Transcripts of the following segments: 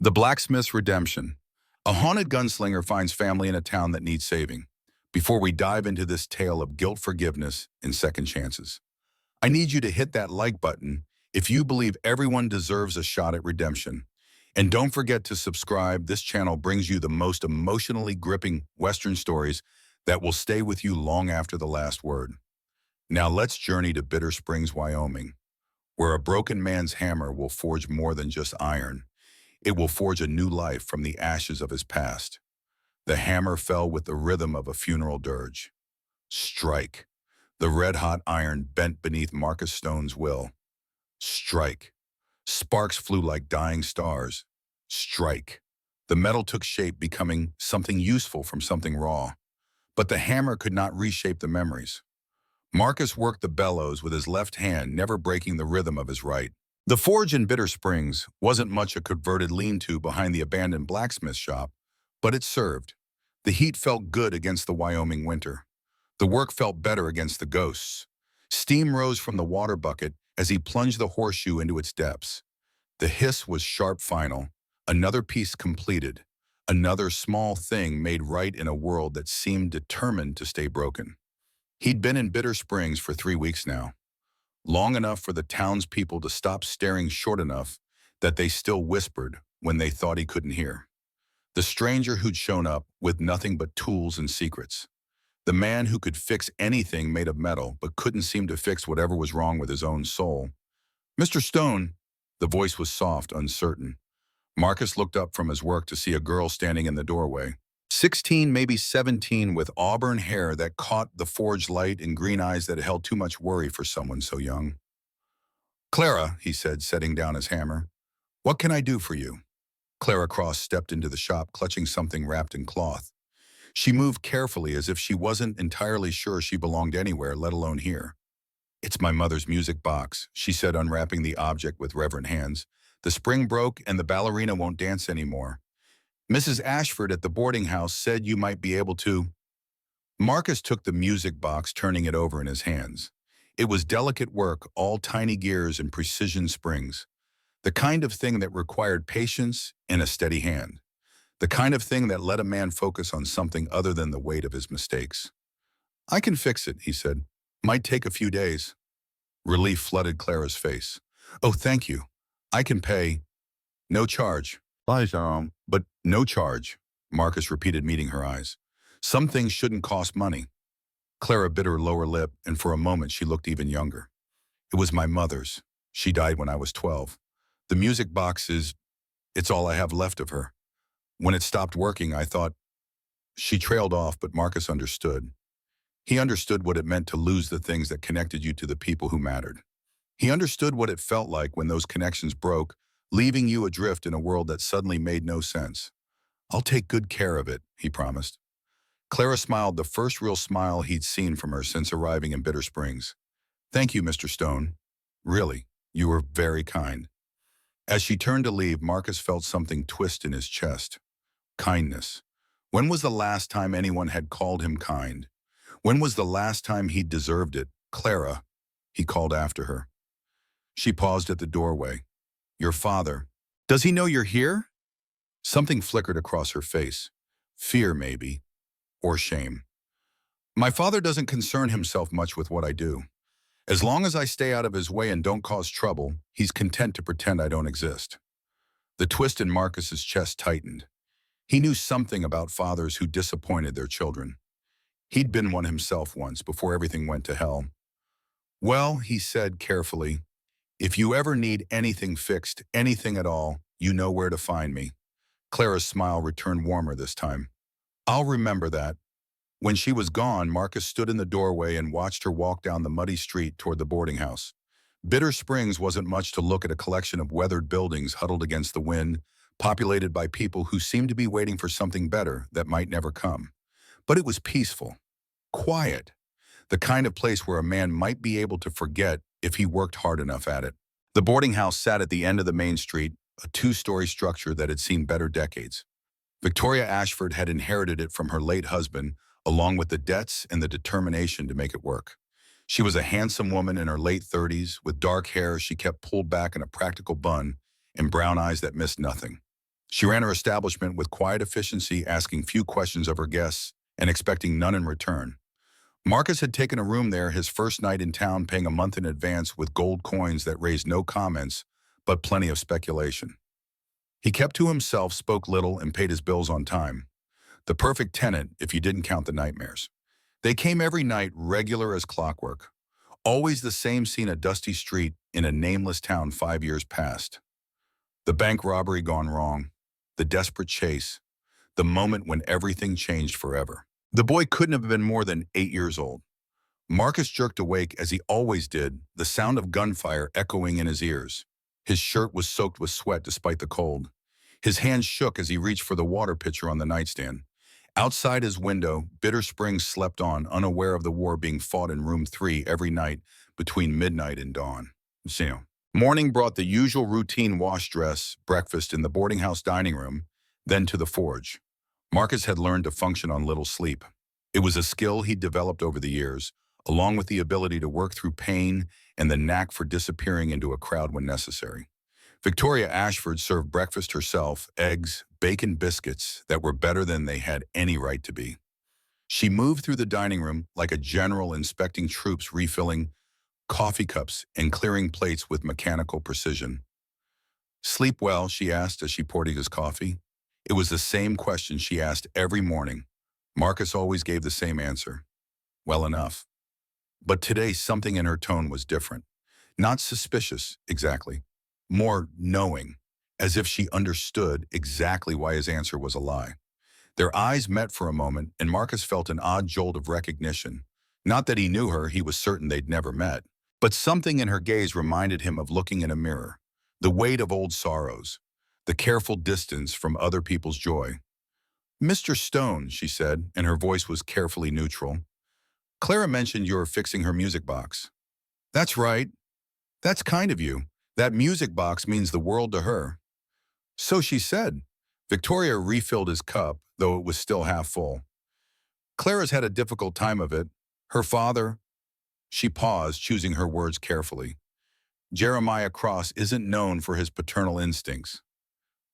The Blacksmith's Redemption. A haunted gunslinger finds family in a town that needs saving. Before we dive into this tale of guilt, forgiveness, and second chances, I need you to hit that like button if you believe everyone deserves a shot at redemption. And don't forget to subscribe. This channel brings you the most emotionally gripping Western stories that will stay with you long after the last word. Now let's journey to Bitter Springs, Wyoming, where a broken man's hammer will forge more than just iron. It will forge a new life from the ashes of his past. The hammer fell with the rhythm of a funeral dirge. Strike. The red-hot iron bent beneath Marcus Stone's will. Strike. Sparks flew like dying stars. Strike. The metal took shape, becoming something useful from something raw. But the hammer could not reshape the memories. Marcus worked the bellows with his left hand, never breaking the rhythm of his right. The forge in Bitter Springs wasn't much a converted lean-to behind the abandoned blacksmith shop, but it served. The heat felt good against the Wyoming winter. The work felt better against the ghosts. Steam rose from the water bucket as he plunged the horseshoe into its depths. The hiss was sharp final, another piece completed, another small thing made right in a world that seemed determined to stay broken. He'd been in Bitter Springs for 3 weeks now. Long enough for the townspeople to stop staring, short enough that they still whispered when they thought he couldn't hear. The stranger who'd shown up with nothing but tools and secrets. The man who could fix anything made of metal but couldn't seem to fix whatever was wrong with his own soul. "Mr. Stone," the voice was soft, uncertain. Marcus looked up from his work to see a girl standing in the doorway. 16, maybe 17, with auburn hair that caught the forged light and green eyes that held too much worry for someone so young. "Clara," he said, setting down his hammer. "What can I do for you?" Clara Cross stepped into the shop, clutching something wrapped in cloth. She moved carefully, as if she wasn't entirely sure she belonged anywhere, let alone here. "It's my mother's music box," she said, unwrapping the object with reverent hands. "The spring broke and the ballerina won't dance anymore. Mrs. Ashford at the boarding house said you might be able to." Marcus took the music box, turning it over in his hands. It was delicate work, all tiny gears and precision springs. The kind of thing that required patience and a steady hand. The kind of thing that let a man focus on something other than the weight of his mistakes. "I can fix it," he said. "Might take a few days." Relief flooded Clara's face. "Oh, thank you. I can pay." "No charge." "But no charge," Marcus repeated, meeting her eyes. "Some things shouldn't cost money." Clara bit her lower lip, and for a moment she looked even younger. "It was my mother's. She died when I was 12. The music box it's all I have left of her. When it stopped working, I thought—" She trailed off, but Marcus understood. He understood what it meant to lose the things that connected you to the people who mattered. He understood what it felt like when those connections broke, leaving you adrift in a world that suddenly made no sense. "I'll take good care of it," he promised. Clara smiled, the first real smile he'd seen from her since arriving in Bitter Springs. "Thank you, Mr. Stone. Really, you were very kind." As she turned to leave, Marcus felt something twist in his chest. Kindness. When was the last time anyone had called him kind? When was the last time he'd deserved it? "Clara," he called after her. She paused at the doorway. "Your father. Does he know you're here?" Something flickered across her face. Fear, maybe. Or shame. "My father doesn't concern himself much with what I do. As long as I stay out of his way and don't cause trouble, he's content to pretend I don't exist." The twist in Marcus's chest tightened. He knew something about fathers who disappointed their children. He'd been one himself once, before everything went to hell. "Well," he said carefully, "if you ever need anything fixed, anything at all, you know where to find me." Clara's smile returned, warmer this time. "I'll remember that." When she was gone, Marcus stood in the doorway and watched her walk down the muddy street toward the boarding house. Bitter Springs wasn't much to look at, a collection of weathered buildings huddled against the wind, populated by people who seemed to be waiting for something better that might never come. But it was peaceful, quiet, the kind of place where a man might be able to forget if he worked hard enough at it. The boarding house sat at the end of the main street, a 2-story structure that had seen better decades. Victoria Ashford had inherited it from her late husband, along with the debts and the determination to make it work. She was a handsome woman in her late 30s, with dark hair she kept pulled back in a practical bun and brown eyes that missed nothing. She ran her establishment with quiet efficiency, asking few questions of her guests and expecting none in return. Marcus had taken a room there his first night in town, paying a month in advance with gold coins that raised no comments, but plenty of speculation. He kept to himself, spoke little, and paid his bills on time. The perfect tenant if you didn't count the nightmares. They came every night, regular as clockwork. Always the same scene, a dusty street in a nameless town 5 years past. The bank robbery gone wrong, the desperate chase, the moment when everything changed forever. The boy couldn't have been more than 8 years old. Marcus jerked awake as he always did, the sound of gunfire echoing in his ears. His shirt was soaked with sweat despite the cold. His hands shook as he reached for the water pitcher on the nightstand. Outside his window, Bitter Springs slept on, unaware of the war being fought in room 3 every night between midnight and dawn. Morning brought the usual routine: wash, dress, breakfast in the boarding house dining room, then to the forge. Marcus had learned to function on little sleep. It was a skill he'd developed over the years, along with the ability to work through pain and the knack for disappearing into a crowd when necessary. Victoria Ashford served breakfast herself, eggs, bacon, biscuits that were better than they had any right to be. She moved through the dining room like a general inspecting troops, refilling coffee cups and clearing plates with mechanical precision. "Sleep well?" she asked as she poured his coffee. It was the same question she asked every morning. Marcus always gave the same answer: "Well enough." But today something in her tone was different. Not suspicious, exactly. More knowing, as if she understood exactly why his answer was a lie. Their eyes met for a moment, and Marcus felt an odd jolt of recognition. Not that he knew her, he was certain they'd never met. But something in her gaze reminded him of looking in a mirror. The weight of old sorrows. The careful distance from other people's joy. "Mr. Stone," she said, and her voice was carefully neutral. "Clara mentioned you were fixing her music box." "That's right. That's kind of you. That music box means the world to her." "So she said." Victoria refilled his cup, though it was still half full. "Clara's had a difficult time of it. Her father—" She paused, choosing her words carefully. "Jeremiah Cross isn't known for his paternal instincts."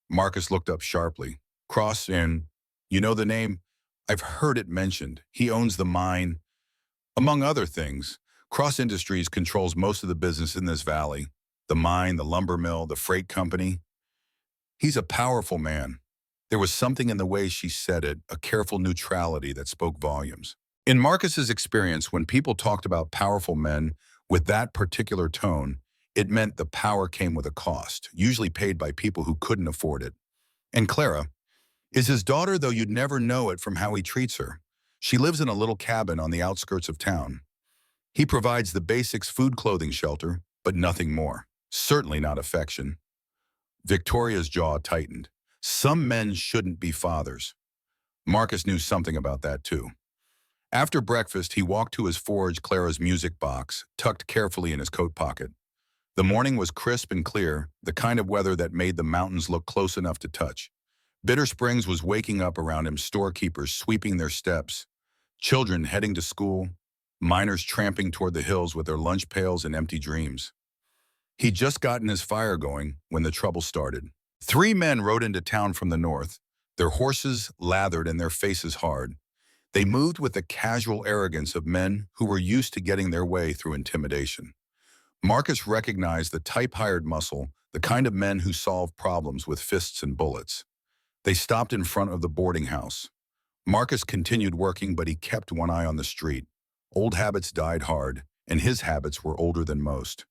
Marcus looked up sharply. "Cross, and you know the name?" "I've heard it mentioned. He owns the mine." "Among other things, Cross Industries controls most of the business in this valley. The mine, the lumber mill, the freight company. He's a powerful man." There was something in the way she said it, a careful neutrality that spoke volumes. In Marcus's experience, when people talked about powerful men with that particular tone, it meant the power came with a cost, usually paid by people who couldn't afford it. And Clara is his daughter, though you'd never know it from how he treats her. She lives in a little cabin on the outskirts of town. He provides the basics: food, clothing, shelter, but nothing more. Certainly not affection. Victoria's jaw tightened. Some men shouldn't be fathers. Marcus knew something about that too. After breakfast, he walked to his forge, Clara's music box, tucked carefully in his coat pocket. The morning was crisp and clear, the kind of weather that made the mountains look close enough to touch. Bitter Springs was waking up around him, storekeepers sweeping their steps, children heading to school, miners tramping toward the hills with their lunch pails and empty dreams. He'd just gotten his fire going when the trouble started. 3 men rode into town from the north, their horses lathered and their faces hard. They moved with the casual arrogance of men who were used to getting their way through intimidation. Marcus recognized the type-hired muscle, the kind of men who solve problems with fists and bullets. They stopped in front of the boarding house. Marcus continued working, but he kept one eye on the street. Old habits died hard, and his habits were older than most.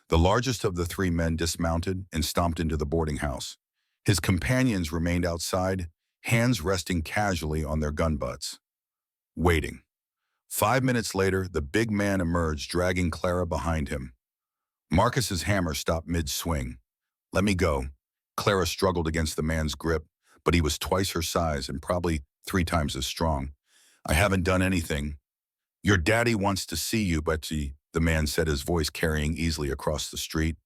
The largest of the 3 men dismounted and stomped into the boarding house. His companions remained outside, hands resting casually on their gun butts. Waiting. 5 minutes later, the big man emerged, dragging Clara behind him. Marcus's hammer stopped mid-swing. "Let me go." Clara struggled against the man's grip, but he was twice her size and probably 3 times as strong. "I haven't done anything." "Your daddy wants to see you, Betsy," the man said, his voice carrying easily across the street.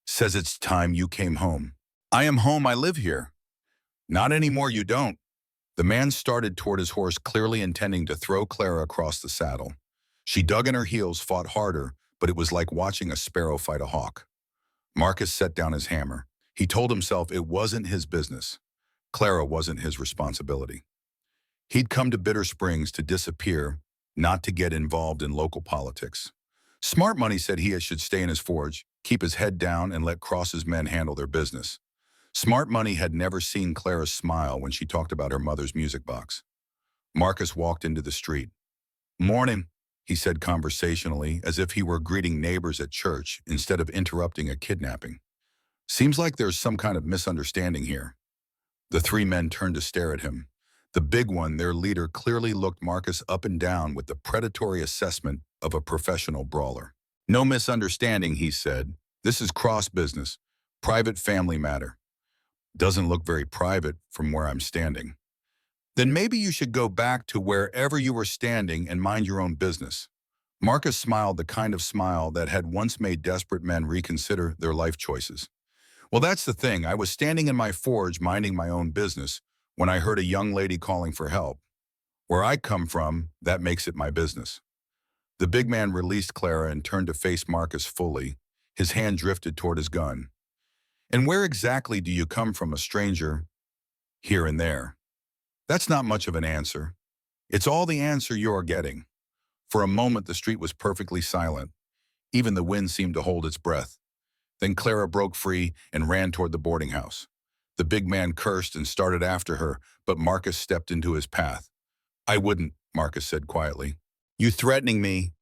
"Says it's time you came home." "I am home. I live here." "Not anymore, you don't." The man started toward his horse, clearly intending to throw Clara across the saddle. She dug in her heels, fought harder, but it was like watching a sparrow fight a hawk. Marcus set down his hammer. He told himself it wasn't his business. Clara wasn't his responsibility. He'd come to Bitter Springs to disappear, not to get involved in local politics. Smart Money said he should stay in his forge, keep his head down, and let Cross's men handle their business. Smart Money had never seen Clara smile when she talked about her mother's music box. Marcus walked into the street. "Morning," he said conversationally, as if he were greeting neighbors at church instead of interrupting a kidnapping. "Seems like there's some kind of misunderstanding here." The three men turned to stare at him. The big one, their leader, clearly looked Marcus up and down with the predatory assessment of a professional brawler. "No misunderstanding," he said. "This is cross business. Private family matter. Doesn't look very private from where I'm standing." "Then maybe you should go back to wherever you were standing and mind your own business." Marcus smiled, the kind of smile that had once made desperate men reconsider their life choices. "Well, that's the thing. I was standing in my forge minding my own business when I heard a young lady calling for help. Where I come from, that makes it my business." The big man released Clara and turned to face Marcus fully. His hand drifted toward his gun. "And where exactly do you come from, a stranger?" "Here and there." "That's not much of an answer." "It's all the answer you're getting." For a moment, the street was perfectly silent. Even the wind seemed to hold its breath. Then Clara broke free and ran toward the boarding house. The big man cursed and started after her, but Marcus stepped into his path. "I wouldn't," Marcus said quietly. "You threatening me?"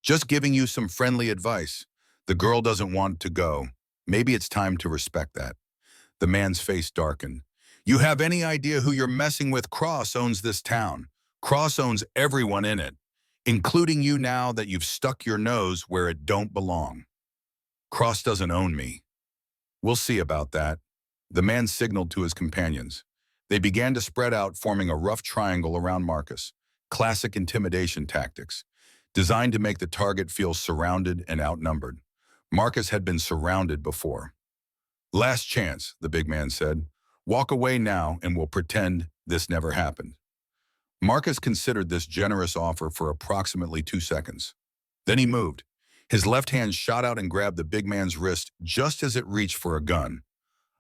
"Just giving you some friendly advice. The girl doesn't want to go. Maybe it's time to respect that." The man's face darkened. "You have any idea who you're messing with? Cross owns this town. Cross owns everyone in it, including you now that you've stuck your nose where it don't belong." "Cross doesn't own me." "We'll see about that." The man signaled to his companions. They began to spread out, forming a rough triangle around Marcus. Classic intimidation tactics, designed to make the target feel surrounded and outnumbered. Marcus had been surrounded before. "Last chance," the big man said. "Walk away now and we'll pretend this never happened." Marcus considered this generous offer for approximately 2 seconds. Then he moved. His left hand shot out and grabbed the big man's wrist just as it reached for a gun.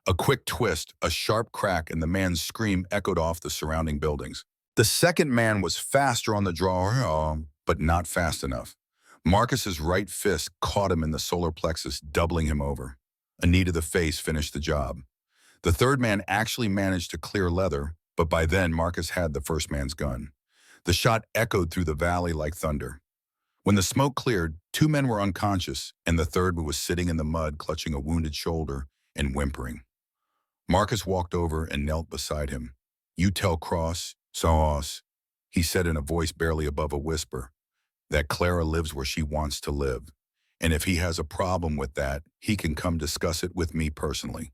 A quick twist, a sharp crack, and the man's scream echoed off the surrounding buildings. The second man was faster on the draw, but not fast enough. Marcus's right fist caught him in the solar plexus, doubling him over. A knee to the face finished the job. The third man actually managed to clear leather, but by then Marcus had the first man's gun. The shot echoed through the valley like thunder. When the smoke cleared, 2 men were unconscious, and the third was sitting in the mud, clutching a wounded shoulder and whimpering. Marcus walked over and knelt beside him. "You tell Cross, Sauce," he said in a voice barely above a whisper, "that Clara lives where she wants to live. And if he has a problem with that, he can come discuss it with me personally."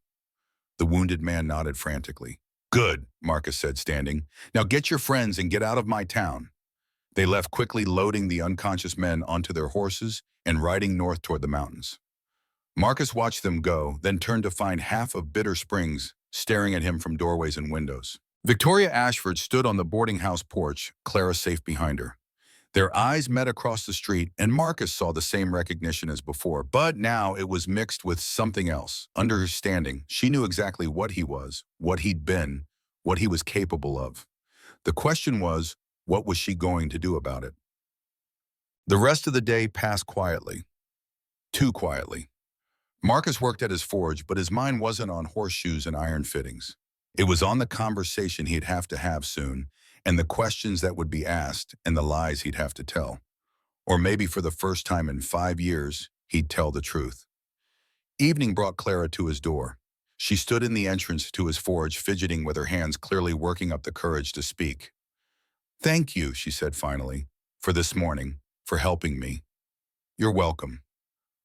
The wounded man nodded frantically. "Good," Marcus said, standing. "Now get your friends and get out of my town." They left quickly, loading the unconscious men onto their horses and riding north toward the mountains. Marcus watched them go, then turned to find half of Bitter Springs staring at him from doorways and windows. Victoria Ashford stood on the boarding house porch, Clara safe behind her. Their eyes met across the street, and Marcus saw the same recognition as before, but now it was mixed with something else. Understanding, she knew exactly what he was, what he'd been, what he was capable of. The question was, what was she going to do about it? The rest of the day passed quietly. Too quietly. Marcus worked at his forge, but his mind wasn't on horseshoes and iron fittings. It was on the conversation he'd have to have soon, and the questions that would be asked, and the lies he'd have to tell. Or maybe for the first time in 5 years, he'd tell the truth. Evening brought Clara to his door. She stood in the entrance to his forge, fidgeting with her hands, clearly working up the courage to speak. "Thank you," she said finally, "for this morning, for helping me." "You're welcome.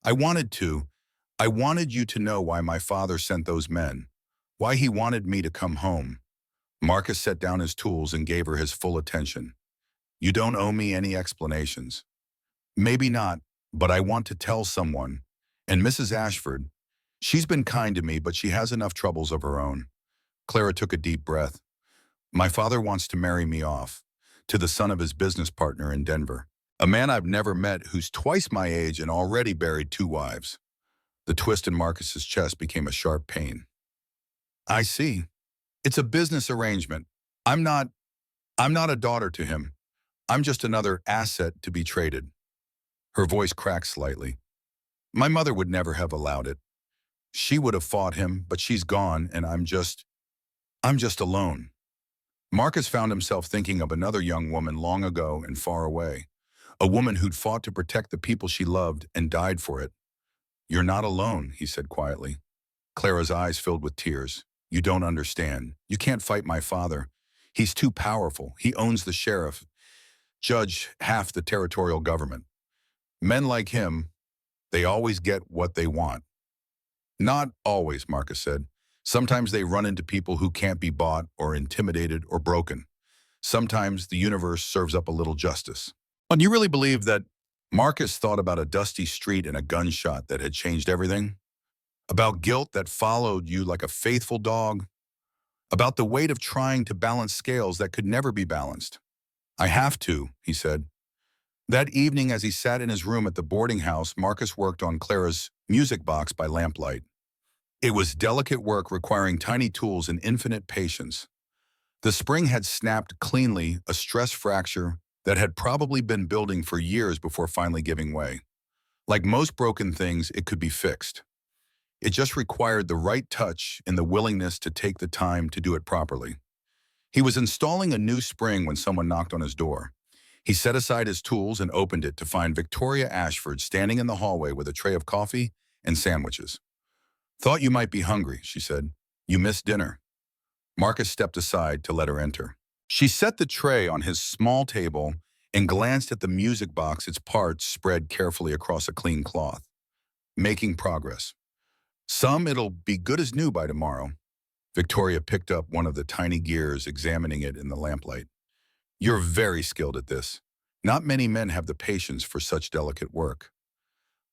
I wanted you to know why my father sent those men, why he wanted me to come home." Marcus set down his tools and gave her his full attention. "You don't owe me any explanations." "Maybe not, but I want to tell someone. And Mrs. Ashford, she's been kind to me, but she has enough troubles of her own." Clara took a deep breath. "My father wants to marry me off, to the son of his business partner in Denver, a man I've never met who's twice my age and already buried 2 wives. The twist in Marcus's chest became a sharp pain. "I see. It's a business arrangement. I'm not, I'm not a daughter to him. I'm just another asset to be traded. Her voice cracked slightly. My mother would never have allowed it. She would have fought him, but she's gone, and I'm just alone. Marcus found himself thinking of another young woman long ago and far away. A woman who'd fought to protect the people she loved and died for it. You're not alone, he said quietly. Clara's eyes filled with tears. You don't understand. You can't fight my father. He's too powerful. He owns the sheriff, judge, half the territorial government. Men like him, they always get what they want. Not always, Marcus said. Sometimes they run into people who can't be bought or intimidated or broken. Sometimes the universe serves up a little justice. And you really believe that Marcus thought about a dusty street and a gunshot that had changed everything? About guilt that followed you like a faithful dog? About the weight of trying to balance scales that could never be balanced? I have to, he said. That evening, as he sat in his room at the boarding house, Marcus worked on Clara's music box by lamplight. It was delicate work requiring tiny tools and infinite patience. The spring had snapped cleanly, a stress fracture that had probably been building for years before finally giving way. Like most broken things, it could be fixed. It just required the right touch and the willingness to take the time to do it properly. He was installing a new spring when someone knocked on his door. He set aside his tools and opened it to find Victoria Ashford standing in the hallway with a tray of coffee and sandwiches. Thought you might be hungry, she said. You missed dinner. Marcus stepped aside to let her enter. She set the tray on his small table and glanced at the music box, its parts spread carefully across a clean cloth. Making progress. Some it'll be good as new by tomorrow. Victoria picked up one of the tiny gears, examining it in the lamplight. You're very skilled at this. Not many men have the patience for such delicate work.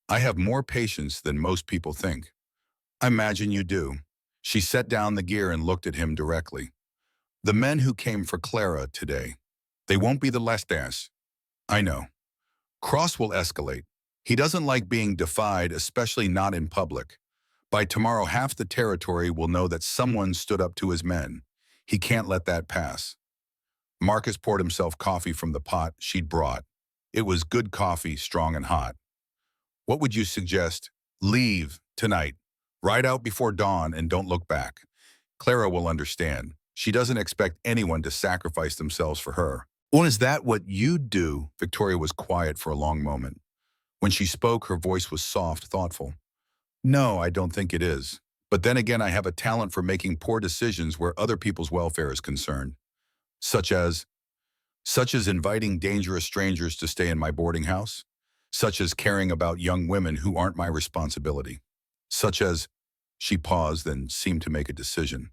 I have more patience than most people think. I imagine you do. She set down the gear and looked at him directly. The men who came for Clara today, they won't be the last dance. I know. Cross will escalate. He doesn't like being defied, especially not in public. By tomorrow, half the territory will know that someone stood up to his men. He can't let that pass. Marcus poured himself coffee from the pot she'd brought. It was good coffee, strong and hot. What would you suggest? Leave tonight. Ride out before dawn and don't look back. Clara will understand. She doesn't expect anyone to sacrifice themselves for her. Well, is that what you'd do? Victoria was quiet for a long moment. When she spoke, her voice was soft, thoughtful. No, I don't think it is. But then again, I have a talent for making poor decisions where other people's welfare is concerned. Such as inviting dangerous strangers to stay in my boarding house. Such as caring about young women who aren't my responsibility. Such as, she paused and seemed to make a decision.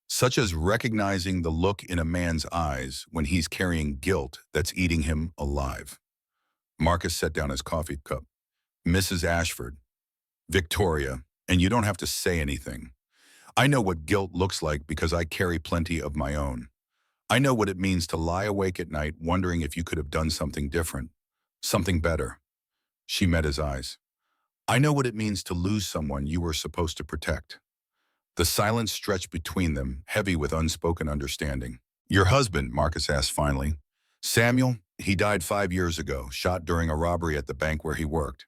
Such as recognizing the look in a man's eyes when he's carrying guilt that's eating him alive. Marcus set down his coffee cup. Mrs. Ashford, Victoria, and you don't have to say anything. I know what guilt looks like because I carry plenty of my own. I know what it means to lie awake at night wondering if you could have done something different, something better. She met his eyes. I know what it means to lose someone you were supposed to protect. The silence stretched between them, heavy with unspoken understanding. Your husband, Marcus asked finally. Samuel, he died 5 years ago, shot during a robbery at the bank where he worked.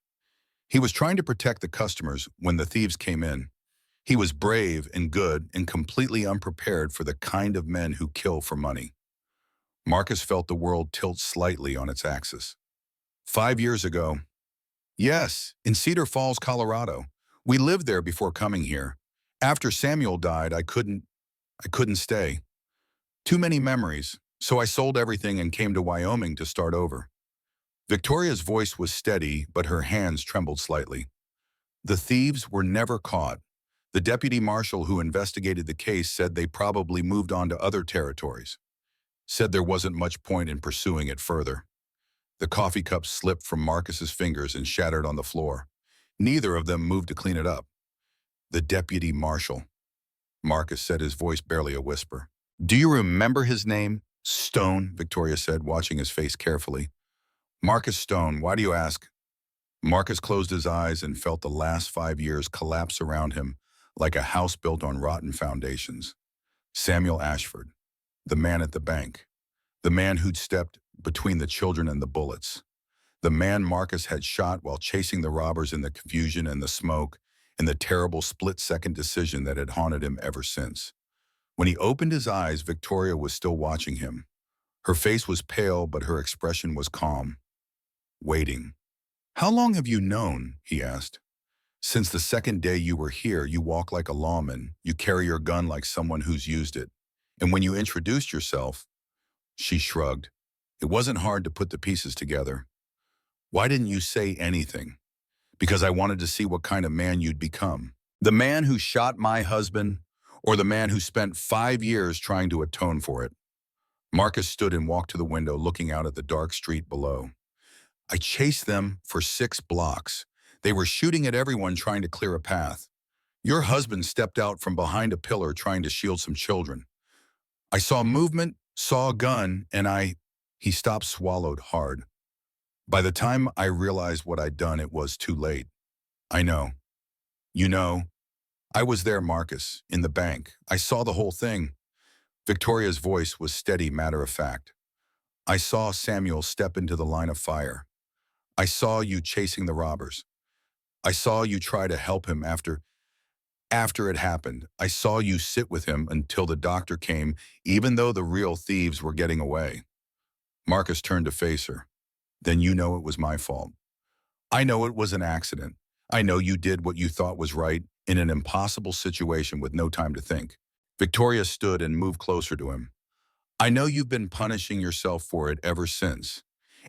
He was trying to protect the customers when the thieves came in. He was brave and good and completely unprepared for the kind of men who kill for money. Marcus felt the world tilt slightly on its axis. 5 years ago. Yes, in Cedar Falls, Colorado. We lived there before coming here. After Samuel died, I couldn't stay. Too many memories, so I sold everything and came to Wyoming to start over. Victoria's voice was steady, but her hands trembled slightly. The thieves were never caught. The deputy marshal who investigated the case said they probably moved on to other territories. Said there wasn't much point in pursuing it further. The coffee cup slipped from Marcus's fingers and shattered on the floor. Neither of them moved to clean it up. The deputy marshal. Marcus said, his voice barely a whisper. Do you remember his name? Stone, Victoria said, watching his face carefully. Marcus Stone, why do you ask? Marcus closed his eyes and felt the last 5 years collapse around him like a house built on rotten foundations. Samuel Ashford, the man at the bank, the man who'd stepped between the children and the bullets, the man Marcus had shot while chasing the robbers in the confusion and the smoke and the terrible split-second decision that had haunted him ever since. When he opened his eyes, Victoria was still watching him. Her face was pale, but her expression was calm, waiting. "How long have you known?" he asked. "Since the second day you were here, you walk like a lawman. You carry your gun like someone who's used it. And when you introduced yourself," she shrugged. "It wasn't hard to put the pieces together. Why didn't you say anything?" "Because I wanted to see what kind of man you'd become. The man who shot my husband, or the man who spent 5 years trying to atone for it?" Marcus stood and walked to the window, looking out at the dark street below. "I chased them for 6 blocks. They were shooting at everyone trying to clear a path. Your husband stepped out from behind a pillar trying to shield some children. I saw movement, saw a gun, and I—" He stopped, swallowed hard. "By the time I realized what I'd done, it was too late." "I know. You know, I was there, Marcus, in the bank. I saw the whole thing." Victoria's voice was steady, matter-of-fact. "I saw Samuel step into the line of fire. I saw you chasing the robbers. I saw you try to help him after it happened. I saw you sit with him until the doctor came, even though the real thieves were getting away." Marcus turned to face her. "Then you know it was my fault. I know it was an accident. I know you did what you thought was right in an impossible situation with no time to think." Victoria stood and moved closer to him. "I know you've been punishing yourself for it ever since.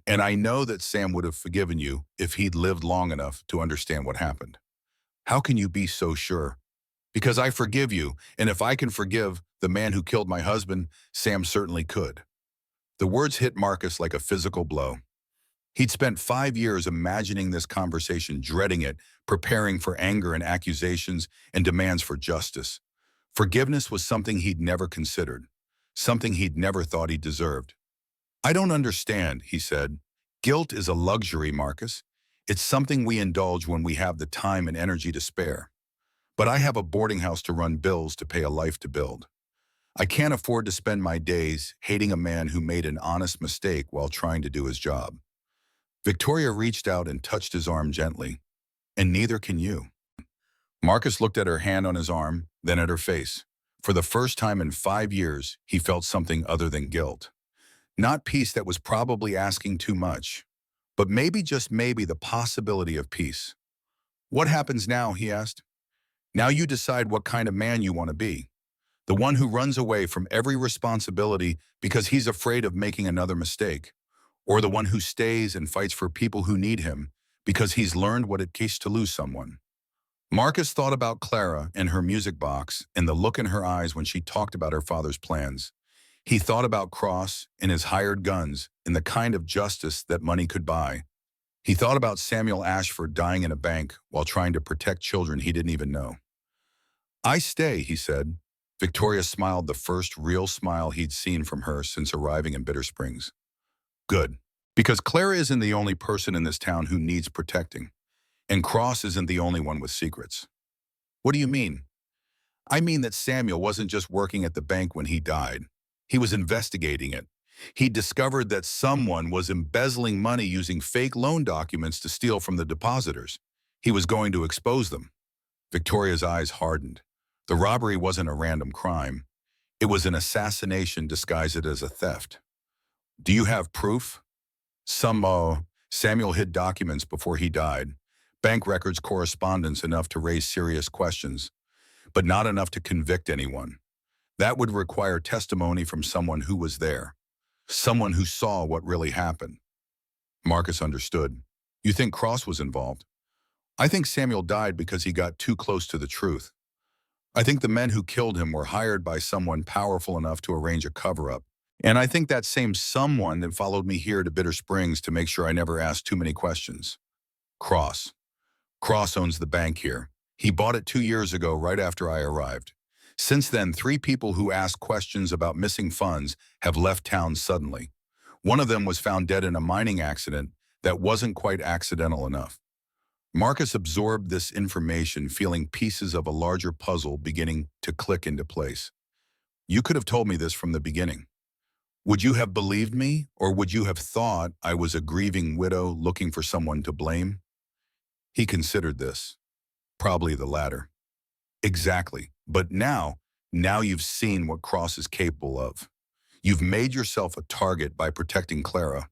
And I know that Sam would have forgiven you if he'd lived long enough to understand what happened." "How can you be so sure?" "Because I forgive you, and if I can forgive the man who killed my husband, Sam certainly could." The words hit Marcus like a physical blow. He'd spent 5 years imagining this conversation, dreading it, preparing for anger and accusations and demands for justice. Forgiveness was something he'd never considered, something he'd never thought he deserved. "I don't understand," he said. "Guilt is a luxury, Marcus. It's something we indulge when we have the time and energy to spare. But I have a boarding house to run, bills to pay, a life to build. I can't afford to spend my days hating a man who made an honest mistake while trying to do his job." Victoria reached out and touched his arm gently. "And neither can you." Marcus looked at her hand on his arm, then at her face. For the first time in 5 years, he felt something other than guilt. Not peace, that was probably asking too much, but maybe, just maybe, the possibility of peace. "What happens now?" he asked. "Now you decide what kind of man you want to be. The one who runs away from every responsibility because he's afraid of making another mistake, or the one who stays and fights for people who need him because he's learned what it takes to lose someone." Marcus thought about Clara and her music box and the look in her eyes when she talked about her father's plans. He thought about Cross and his hired guns and the kind of justice that money could buy. He thought about Samuel Ashford dying in a bank while trying to protect children he didn't even know. "I stay," he said. Victoria smiled, the first real smile he'd seen from her since arriving in Bitter Springs. "Good. Because Clara isn't the only person in this town who needs protecting. And Cross isn't the only one with secrets." "What do you mean?" "I mean that Samuel wasn't just working at the bank when he died. He was investigating it. He discovered that someone was embezzling money using fake loan documents to steal from the depositors. He was going to expose them." Victoria's eyes hardened. The robbery wasn't a random crime. It was an assassination disguised as a theft. "Do you have proof?" Samuel hid documents before he died. Bank records, correspondence, enough to raise serious questions, but not enough to convict anyone. That would require testimony from someone who was there, someone who saw what really happened. Marcus understood. "You think Cross was involved?" "I think Samuel died because he got too close to the truth. I think the men who killed him were hired by someone powerful enough to arrange a cover-up. And I think that same someone that followed me here to Bitter Springs to make sure I never asked too many questions. Cross. Cross owns the bank here. He bought it 2 years ago, right after I arrived. Since then, 3 people who asked questions about missing funds have left town suddenly. One of them was found dead in a mining accident that wasn't quite accidental enough." Marcus absorbed this information, feeling pieces of a larger puzzle beginning to click into place. You could have told me this from the beginning. Would you have believed me, or would you have thought I was a grieving widow looking for someone to blame? He considered this. Probably the latter. Exactly. But now you've seen what Cross is capable of. You've made yourself a target by protecting Clara.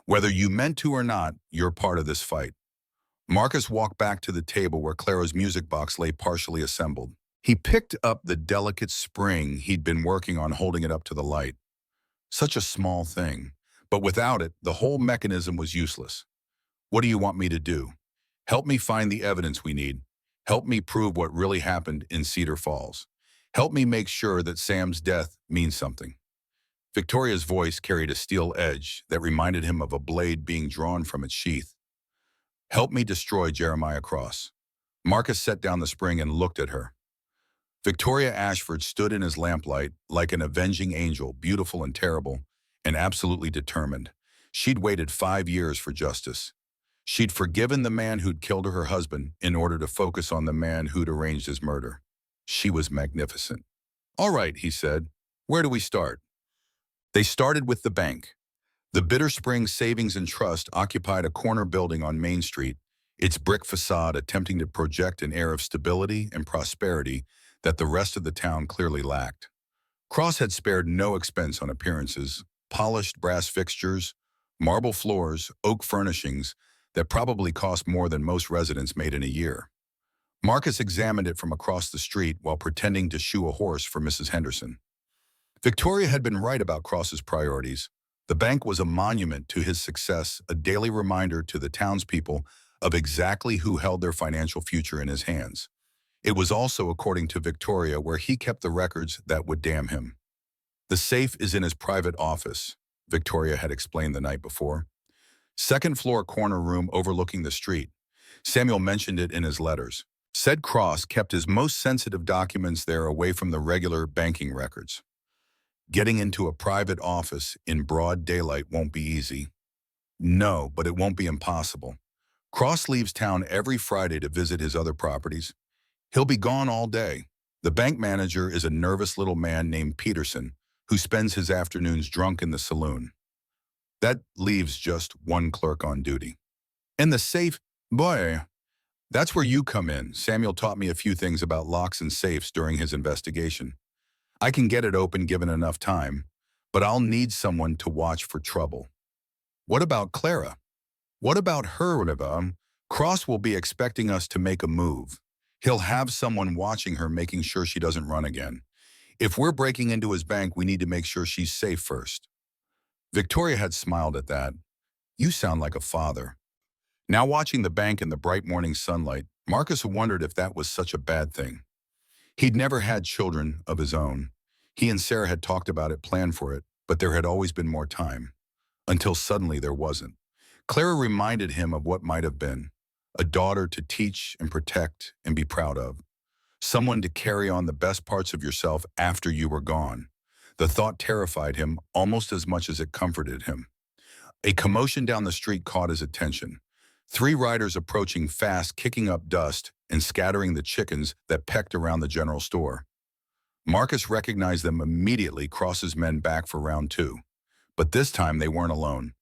Whether you meant to or not, you're part of this fight. Marcus walked back to the table where Clara's music box lay partially assembled. He picked up the delicate spring he'd been working on, holding it up to the light. Such a small thing, but without it, the whole mechanism was useless. What do you want me to do? Help me find the evidence we need. Help me prove what really happened in Cedar Falls. Help me make sure that Sam's death means something. Victoria's voice carried a steel edge that reminded him of a blade being drawn from its sheath. Help me destroy Jeremiah Cross. Marcus set down the spring and looked at her. Victoria Ashford stood in his lamplight like an avenging angel, beautiful and terrible, and absolutely determined. She'd waited 5 years for justice. She'd forgiven the man who'd killed her husband in order to focus on the man who'd arranged his murder. She was magnificent. All right, he said. Where do we start? They started with the bank. The Bitter Springs Savings and Trust occupied a corner building on Main Street, its brick facade attempting to project an air of stability and prosperity that the rest of the town clearly lacked. Cross had spared no expense on appearances, polished brass fixtures, marble floors, oak furnishings that probably cost more than most residents made in a year. Marcus examined it from across the street while pretending to shoe a horse for Mrs. Henderson. Victoria had been right about Cross's priorities. The bank was a monument to his success, a daily reminder to the townspeople of exactly who held their financial future in his hands. It was also, according to Victoria, where he kept the records that would damn him. The safe is in his private office, Victoria had explained the night before. Second floor corner room overlooking the street. Samuel mentioned it in his letters. Said Cross kept his most sensitive documents there away from the regular banking records. Getting into a private office in broad daylight won't be easy. No, but it won't be impossible. Cross leaves town every Friday to visit his other properties. He'll be gone all day. The bank manager is a nervous little man named Peterson, who spends his afternoons drunk in the saloon. That leaves just one clerk on duty. And the safe, boy, that's where you come in. Samuel taught me a few things about locks and safes during his investigation. I can get it open given enough time, but I'll need someone to watch for trouble. What about Clara? What about her? Cross will be expecting us to make a move. He'll have someone watching her, making sure she doesn't run again. If we're breaking into his bank, we need to make sure she's safe first. Victoria had smiled at that. You sound like a father. Now watching the bank in the bright morning sunlight, Marcus wondered if that was such a bad thing. He'd never had children of his own. He and Sarah had talked about it, planned for it, but there had always been more time. Until suddenly there wasn't. Clara reminded him of what might have been. A daughter to teach and protect and be proud of. Someone to carry on the best parts of yourself after you were gone. The thought terrified him almost as much as it comforted him. A commotion down the street caught his attention. 3 riders approaching fast, kicking up dust and scattering the chickens that pecked around the general store. Marcus recognized them immediately, Cross's men back for round 2. But this time they weren't alone.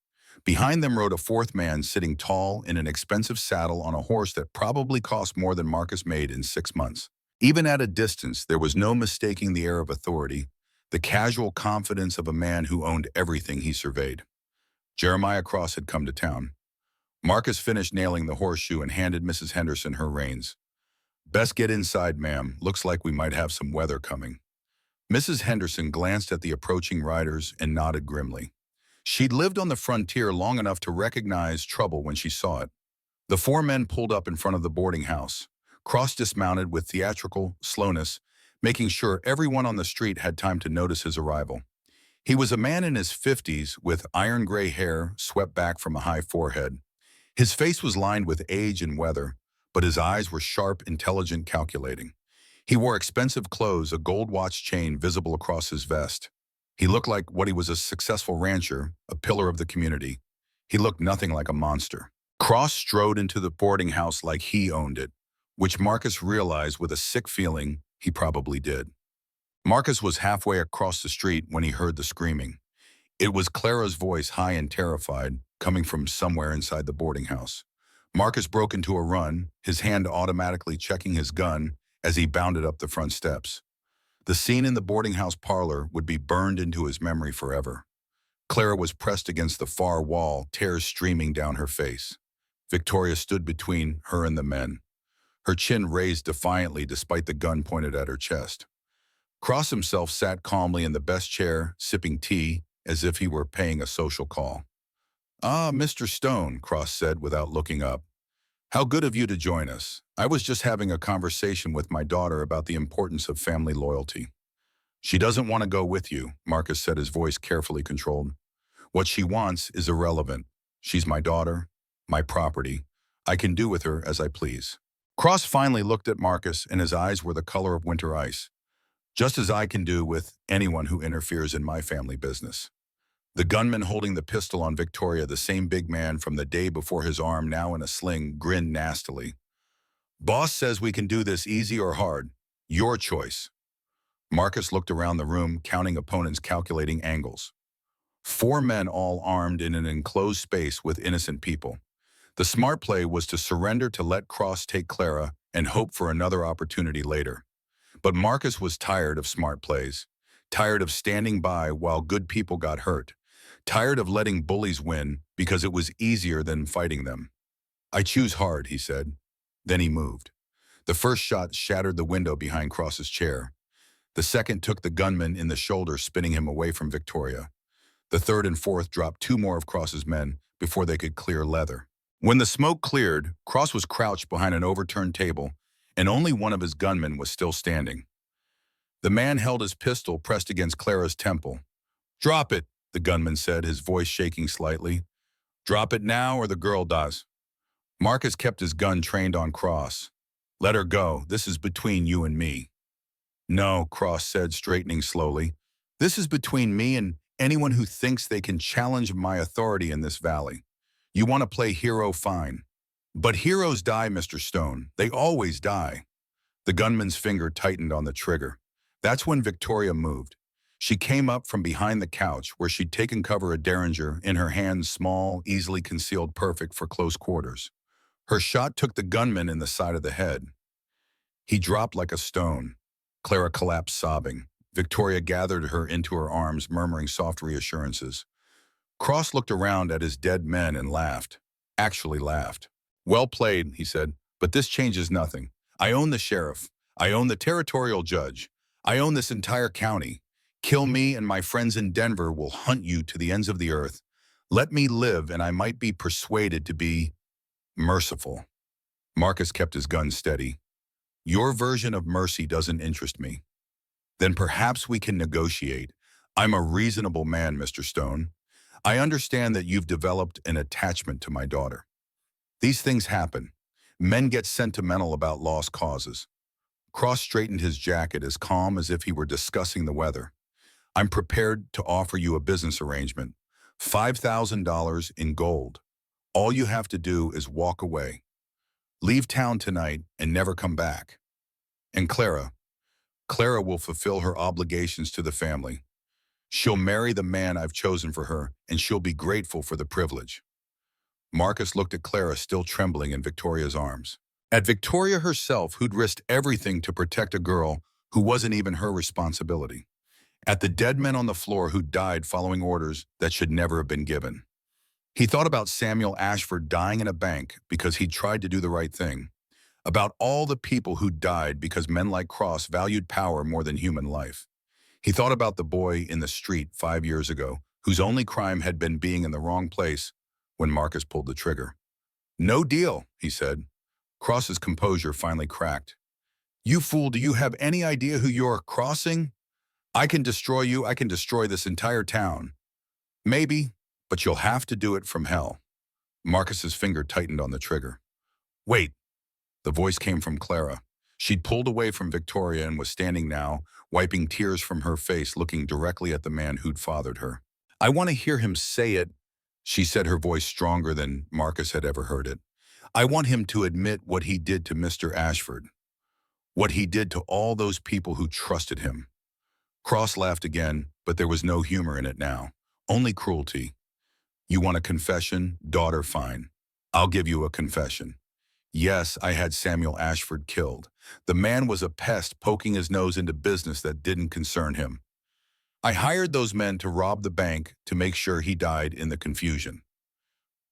Behind them rode a 4th man sitting tall in an expensive saddle on a horse that probably cost more than Marcus made in 6 months. Even at a distance, there was no mistaking the air of authority, the casual confidence of a man who owned everything he surveyed. Jeremiah Cross had come to town. Marcus finished nailing the horseshoe and handed Mrs. Henderson her reins. Best get inside, ma'am. Looks like we might have some weather coming. Mrs. Henderson glanced at the approaching riders and nodded grimly. She'd lived on the frontier long enough to recognize trouble when she saw it. The 4 men pulled up in front of the boarding house. Cross dismounted with theatrical slowness, making sure everyone on the street had time to notice his arrival. He was a man in his 50s with iron gray hair swept back from a high forehead. His face was lined with age and weather, but his eyes were sharp, intelligent, calculating. He wore expensive clothes, a gold watch chain visible across his vest. He looked like what he was, a successful rancher, a pillar of the community. He looked nothing like a monster. Cross strode into the boarding house like he owned it, which Marcus realized with a sick feeling he probably did. Marcus was halfway across the street when he heard the screaming. It was Clara's voice, high and terrified, coming from somewhere inside the boarding house. Marcus broke into a run, his hand automatically checking his gun as he bounded up the front steps. The scene in the boarding house parlor would be burned into his memory forever. Clara was pressed against the far wall, tears streaming down her face. Victoria stood between her and the men, her chin raised defiantly despite the gun pointed at her chest. Cross himself sat calmly in the best chair, sipping tea, as if he were paying a social call. "Ah, Mr. Stone," Cross said without looking up. "How good of you to join us. I was just having a conversation with my daughter about the importance of family loyalty." "She doesn't want to go with you," Marcus said, his voice carefully controlled. "What she wants is irrelevant. She's my daughter, my property. I can do with her as I please." Cross finally looked at Marcus, and his eyes were the color of winter ice. "Just as I can do with anyone who interferes in my family business." The gunman holding the pistol on Victoria, the same big man from the day before, his arm now in a sling, grinned nastily. "Boss says we can do this easy or hard. Your choice." Marcus looked around the room, counting opponents, calculating angles. 4 men all armed in an enclosed space with innocent people. The smart play was to surrender, to let Cross take Clara and hope for another opportunity later. But Marcus was tired of smart plays, tired of standing by while good people got hurt, tired of letting bullies win because it was easier than fighting them. "I choose hard," he said. Then he moved. The first shot shattered the window behind Cross's chair. The second took the gunman in the shoulder, spinning him away from Victoria. The third and fourth dropped 2 more of Cross's men before they could clear leather. When the smoke cleared, Cross was crouched behind an overturned table, and only one of his gunmen was still standing. The man held his pistol pressed against Clara's temple. "Drop it," the gunman said, his voice shaking slightly. "Drop it now or the girl dies." Marcus kept his gun trained on Cross. "Let her go. This is between you and me." "No," Cross said, straightening slowly. "This is between me and anyone who thinks they can challenge my authority in this valley. You want to play hero, fine. But heroes die, Mr. Stone. They always die." The gunman's finger tightened on the trigger. That's when Victoria moved. She came up from behind the couch where she'd taken cover, a derringer in her hand, small, easily concealed, perfect for close quarters. Her shot took the gunman in the side of the head. He dropped like a stone. Clara collapsed sobbing. Victoria gathered her into her arms, murmuring soft reassurances. Cross looked around at his dead men and laughed. Actually laughed. "Well played," he said, "but this changes nothing. I own the sheriff. I own the territorial judge. I own this entire county. Kill me and my friends in Denver will hunt you to the ends of the earth. Let me live and I might be persuaded to be merciful." Marcus kept his gun steady. "Your version of mercy doesn't interest me." "Then perhaps we can negotiate. I'm a reasonable man, Mr. Stone. I understand that you've developed an attachment to my daughter. These things happen. Men get sentimental about lost causes." Cross straightened his jacket, as calm as if he were discussing the weather. "I'm prepared to offer you a business arrangement. $5,000 in gold. All you have to do is walk away. Leave town tonight and never come back. And Clara will fulfill her obligations to the family. She'll marry the man I've chosen for her, and she'll be grateful for the privilege." Marcus looked at Clara, still trembling in Victoria's arms. At Victoria herself, who'd risked everything to protect a girl who wasn't even her responsibility. At the dead men on the floor who died following orders that should never have been given. He thought about Samuel Ashford dying in a bank because he tried to do the right thing. About all the people who died because men like Cross valued power more than human life. He thought about the boy in the street 5 years ago, whose only crime had been being in the wrong place when Marcus pulled the trigger. "No deal," he said. Cross's composure finally cracked. "You fool, do you have any idea who you're crossing? I can destroy you, I can destroy this entire town. Maybe, but you'll have to do it from hell." Marcus's finger tightened on the trigger. "Wait." The voice came from Clara. She'd pulled away from Victoria and was standing now, wiping tears from her face, looking directly at the man who'd fathered her. "I want to hear him say it," she said, her voice stronger than Marcus had ever heard it. "I want him to admit what he did to Mr. Ashford. What he did to all those people who trusted him. Cross laughed again, but there was no humor in it now. Only cruelty. You want a confession? Daughter, fine. I'll give you a confession. Yes, I had Samuel Ashford killed. The man was a pest poking his nose into business that didn't concern him. I hired those men to rob the bank to make sure he died in the confusion.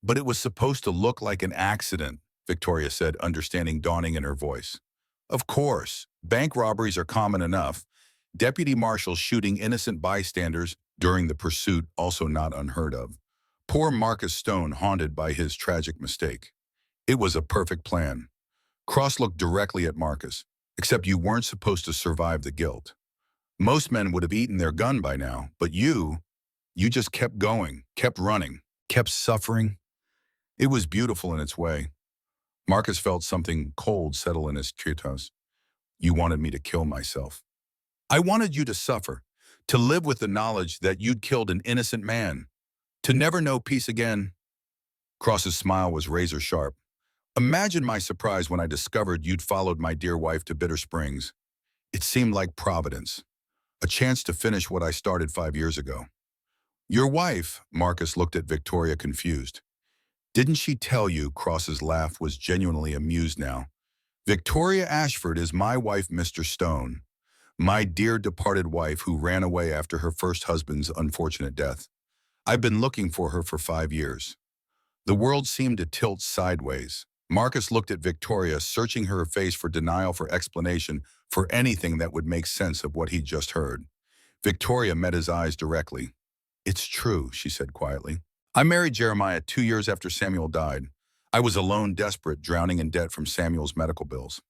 But it was supposed to look like an accident, Victoria said, understanding dawning in her voice. Of course, bank robberies are common enough. Deputy marshals shooting innocent bystanders during the pursuit also not unheard of. Poor Marcus Stone haunted by his tragic mistake. It was a perfect plan. Cross looked directly at Marcus, except you weren't supposed to survive the guilt. Most men would have eaten their gun by now, but you just kept going, kept running, kept suffering. It was beautiful in its way. Marcus felt something cold settle in his tritos. You wanted me to kill myself. I wanted you to suffer, to live with the knowledge that you'd killed an innocent man, to never know peace again. Cross's smile was razor sharp. Imagine my surprise when I discovered you'd followed my dear wife to Bitter Springs. It seemed like providence, a chance to finish what I started 5 years ago. Your wife, Marcus looked at Victoria confused. Didn't she tell you? Cross's laugh was genuinely amused now. Victoria Ashford is my wife, Mr. Stone. My dear departed wife who ran away after her first husband's unfortunate death. I've been looking for her for 5 years. The world seemed to tilt sideways. Marcus looked at Victoria, searching her face for denial, for explanation, for anything that would make sense of what he'd just heard. Victoria met his eyes directly. It's true, she said quietly. I married Jeremiah 2 years after Samuel died. I was alone, desperate, drowning in debt from Samuel's medical bills.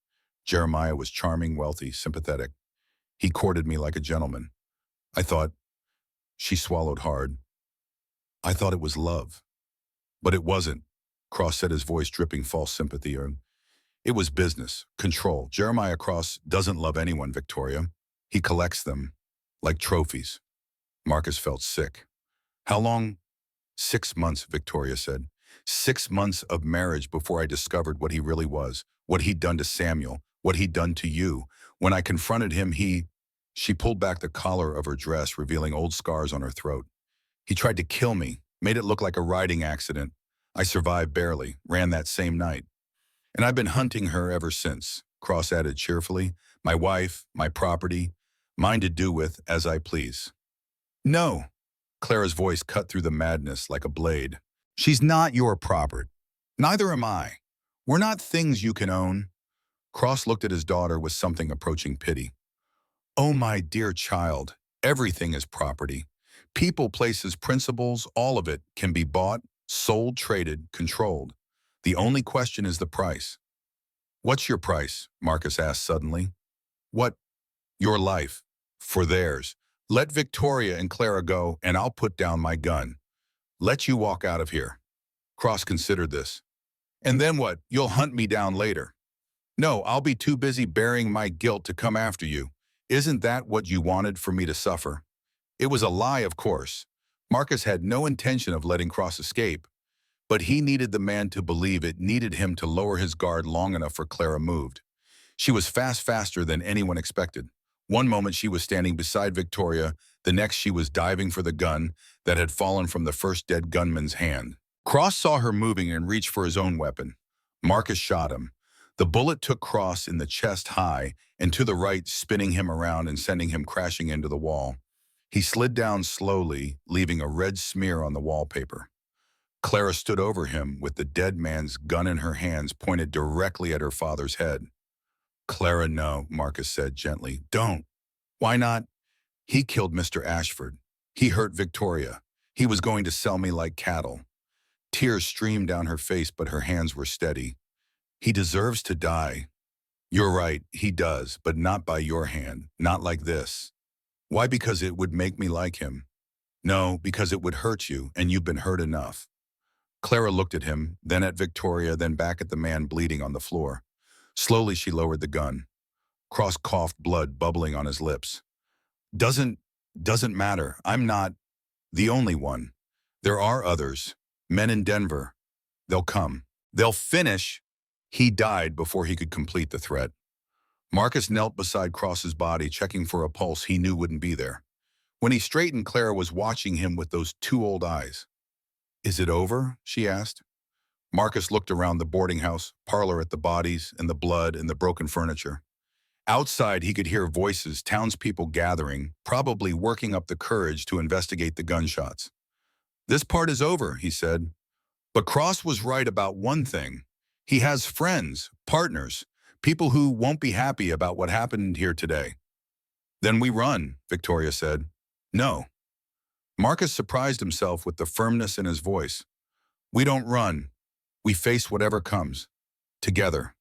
Jeremiah was charming, wealthy, sympathetic. He courted me like a gentleman. I thought, she swallowed hard. I thought it was love. But it wasn't. Cross said, his voice dripping false sympathy. It was business, control. Jeremiah Cross doesn't love anyone, Victoria. He collects them, like trophies. Marcus felt sick. How long? 6 months, Victoria said. 6 months of marriage before I discovered what he really was, what he'd done to Samuel, what he'd done to you. When I confronted him, She pulled back the collar of her dress, revealing old scars on her throat. He tried to kill me, made it look like a riding accident. I survived barely, ran that same night. And I've been hunting her ever since, Cross added cheerfully. My wife, my property, mine to do with as I please. No, Clara's voice cut through the madness like a blade. She's not your property. Neither am I. We're not things you can own. Cross looked at his daughter with something approaching pity. Oh, my dear child, everything is property. People, places, principles, all of it can be bought, sold, traded, controlled. The only question is the price. What's your price? Marcus asked suddenly. What? Your life. For theirs. Let Victoria and Clara go, and I'll put down my gun. Let you walk out of here. Cross considered this. And then what? You'll hunt me down later. No, I'll be too busy burying my guilt to come after you. Isn't that what you wanted for me to suffer? It was a lie, of course. Marcus had no intention of letting Cross escape, but he needed the man to believe it, needed him to lower his guard long enough for Clara moved. She was faster than anyone expected. One moment she was standing beside Victoria, the next she was diving for the gun that had fallen from the first dead gunman's hand. Cross saw her moving and reached for his own weapon. Marcus shot him. The bullet took Cross in the chest high and to the right, spinning him around and sending him crashing into the wall. He slid down slowly, leaving a red smear on the wallpaper. Clara stood over him with the dead man's gun in her hands pointed directly at her father's head. Clara, no, Marcus said gently. Don't. Why not? He killed Mr. Ashford. He hurt Victoria. He was going to sell me like cattle. Tears streamed down her face, but her hands were steady. He deserves to die. You're right, he does, but not by your hand, not like this. Why? Because it would make me like him. No, because it would hurt you, and you've been hurt enough. Clara looked at him, then at Victoria, then back at the man bleeding on the floor. Slowly she lowered the gun. Cross coughed, blood bubbling on his lips. Doesn't matter. I'm not the only one. There are others, men in Denver. They'll come. They'll finish. He died before he could complete the threat. Marcus knelt beside Cross's body, checking for a pulse he knew wouldn't be there. When he straightened, Clara was watching him with those two old eyes. "Is it over?" she asked. Marcus looked around the boarding house parlor at the bodies and the blood and the broken furniture. Outside, he could hear voices, townspeople gathering, probably working up the courage to investigate the gunshots. "This part is over," he said. But Cross was right about one thing. He has friends, partners, people who won't be happy about what happened here today. "Then we run," Victoria said. "No." Marcus surprised himself with the firmness in his voice. "We don't run. We face whatever comes. Together."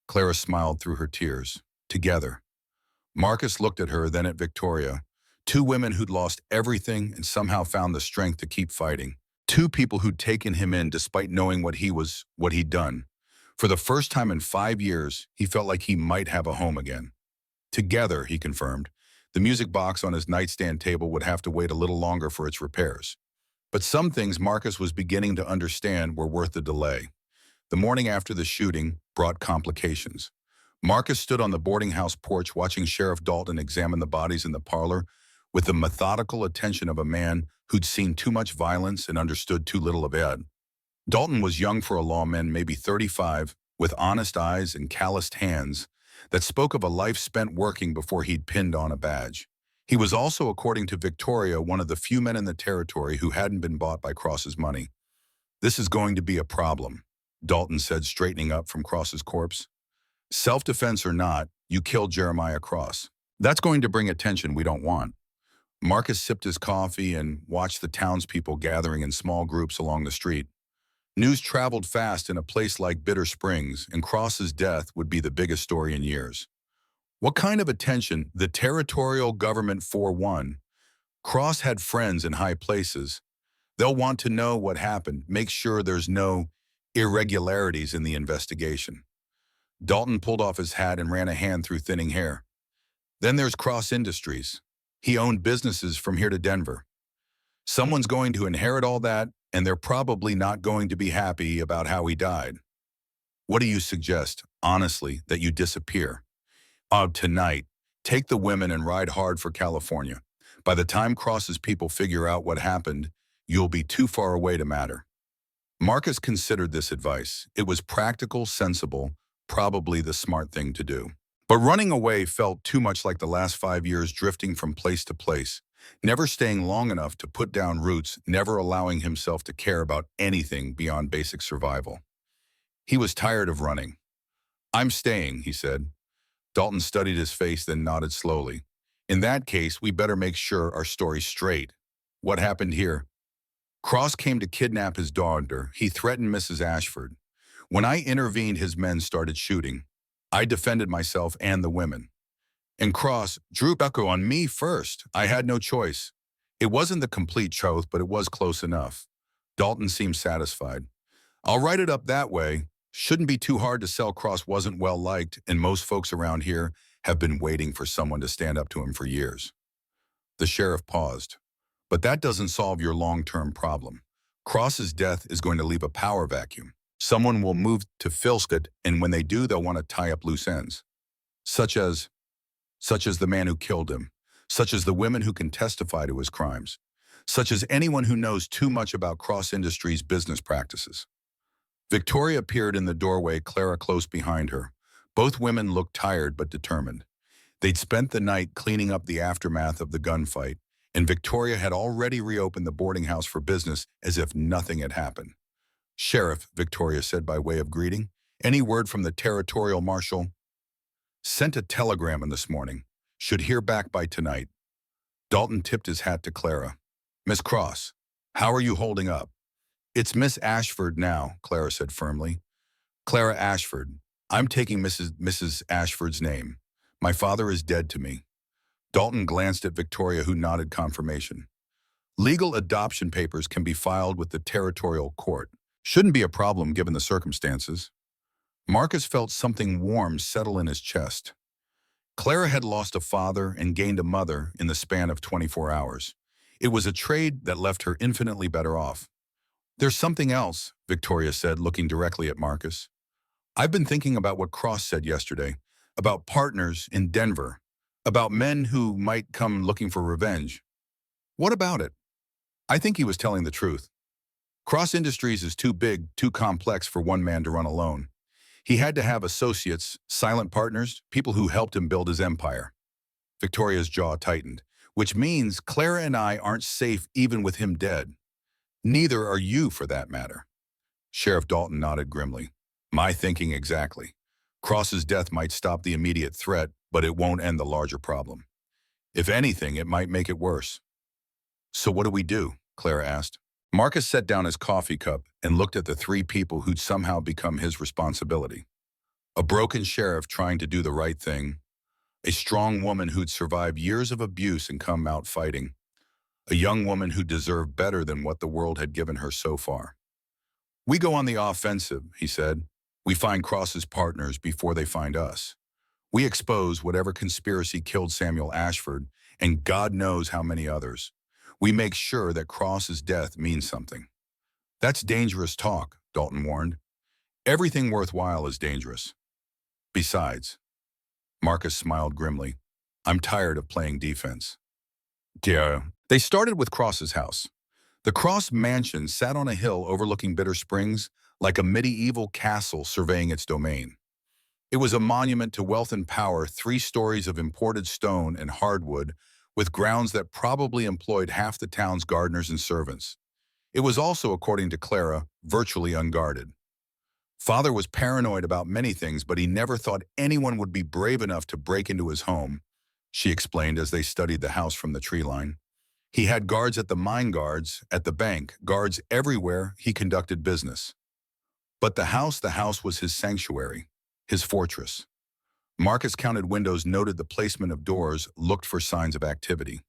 Clara smiled through her tears. Together. Marcus looked at her, then at Victoria. Two women who'd lost everything and somehow found the strength to keep fighting. Two people who'd taken him in despite knowing what he'd done. For the first time in 5 years, he felt like he might have a home again. Together, he confirmed. The music box on his nightstand table would have to wait a little longer for its repairs. But some things Marcus was beginning to understand were worth the delay. The morning after the shooting brought complications. Marcus stood on the boarding house porch watching Sheriff Dalton examine the bodies in the parlor with the methodical attention of a man who'd seen too much violence and understood too little of it. Dalton was young for a lawman, maybe 35, with honest eyes and calloused hands that spoke of a life spent working before he'd pinned on a badge. He was also, according to Victoria, one of the few men in the territory who hadn't been bought by Cross's money. "This is going to be a problem," Dalton said, straightening up from Cross's corpse. "Self-defense or not, you killed Jeremiah Cross. That's going to bring attention we don't want." Marcus sipped his coffee and watched the townspeople gathering in small groups along the street. News traveled fast in a place like Bitter Springs, and Cross's death would be the biggest story in years. What kind of attention? The territorial government for one. Cross had friends in high places. They'll want to know what happened, make sure there's no irregularities in the investigation. Dalton pulled off his hat and ran a hand through thinning hair. Then there's Cross Industries. He owned businesses from here to Denver. Someone's going to inherit all that, and they're probably not going to be happy about how he died. What do you suggest, honestly, that you disappear? Tonight, take the women and ride hard for California. By the time Cross's people figure out what happened, you'll be too far away to matter. Marcus considered this advice. It was practical, sensible, probably the smart thing to do. But running away felt too much like the last 5 years drifting from place to place, never staying long enough to put down roots, never allowing himself to care about anything beyond basic survival. He was tired of running. "I'm staying," he said. Dalton studied his face, then nodded slowly. "In that case, we better make sure our story's straight. What happened here?" "Cross came to kidnap his daughter. He threatened Mrs. Ashford. When I intervened, his men started shooting. I defended myself and the women. And Cross drew bucko on me first. I had no choice. It wasn't the complete truth, but it was close enough." Dalton seemed satisfied. "I'll write it up that way. Shouldn't be too hard to sell. Cross wasn't well liked, and most folks around here have been waiting for someone to stand up to him for years." The sheriff paused. "But that doesn't solve your long-term problem. Cross's death is going to leave a power vacuum. Someone will move to fill it, and when they do, they'll want to tie up loose ends. Such as the man who killed him. Such as the women who can testify to his crimes. Such as anyone who knows too much about Cross Industries' business practices." Victoria appeared in the doorway, Clara close behind her. Both women looked tired but determined. They'd spent the night cleaning up the aftermath of the gunfight, and Victoria had already reopened the boarding house for business as if nothing had happened. "Sheriff," Victoria said by way of greeting, "any word from the territorial marshal?" "Sent a telegram in this morning. Should hear back by tonight." Dalton tipped his hat to Clara. "Miss Cross, how are you holding up?" "It's Miss Ashford now," Clara said firmly. "Clara Ashford. I'm taking Mrs. Ashford's name. My father is dead to me." Dalton glanced at Victoria, who nodded confirmation. "Legal adoption papers can be filed with the territorial court. Shouldn't be a problem given the circumstances." Marcus felt something warm settle in his chest. Clara had lost a father and gained a mother in the span of 24 hours. It was a trade that left her infinitely better off. "There's something else," Victoria said, looking directly at Marcus. "I've been thinking about what Cross said yesterday, about partners in Denver, about men who might come looking for revenge. What about it? I think he was telling the truth. Cross Industries is too big, too complex for one man to run alone. He had to have associates, silent partners, people who helped him build his empire. Victoria's jaw tightened, which means Clara and I aren't safe even with him dead. Neither are you, for that matter. Sheriff Dalton nodded grimly. My thinking exactly. Cross's death might stop the immediate threat, but it won't end the larger problem. If anything, it might make it worse. So what do we do? Clara asked. Marcus set down his coffee cup and looked at the three people who'd somehow become his responsibility. A broken sheriff trying to do the right thing, a strong woman who'd survived years of abuse and come out fighting, a young woman who deserved better than what the world had given her so far. We go on the offensive, he said. We find Cross's partners before they find us. We expose whatever conspiracy killed Samuel Ashford, and God knows how many others. We make sure that Cross's death means something. That's dangerous talk, Dalton warned. Everything worthwhile is dangerous. Besides, Marcus smiled grimly, I'm tired of playing defense. Yeah. They started with Cross's house. The Cross mansion sat on a hill overlooking Bitter Springs, like a medieval castle surveying its domain. It was a monument to wealth and power, 3 stories of imported stone and hardwood, with grounds that probably employed half the town's gardeners and servants. It was also, according to Clara, virtually unguarded. Father was paranoid about many things, but he never thought anyone would be brave enough to break into his home, she explained as they studied the house from the tree line. He had guards at the mine guards, at the bank, guards everywhere he conducted business. But the house was his sanctuary, his fortress. Marcus counted windows, noted the placement of doors, looked for signs of activity.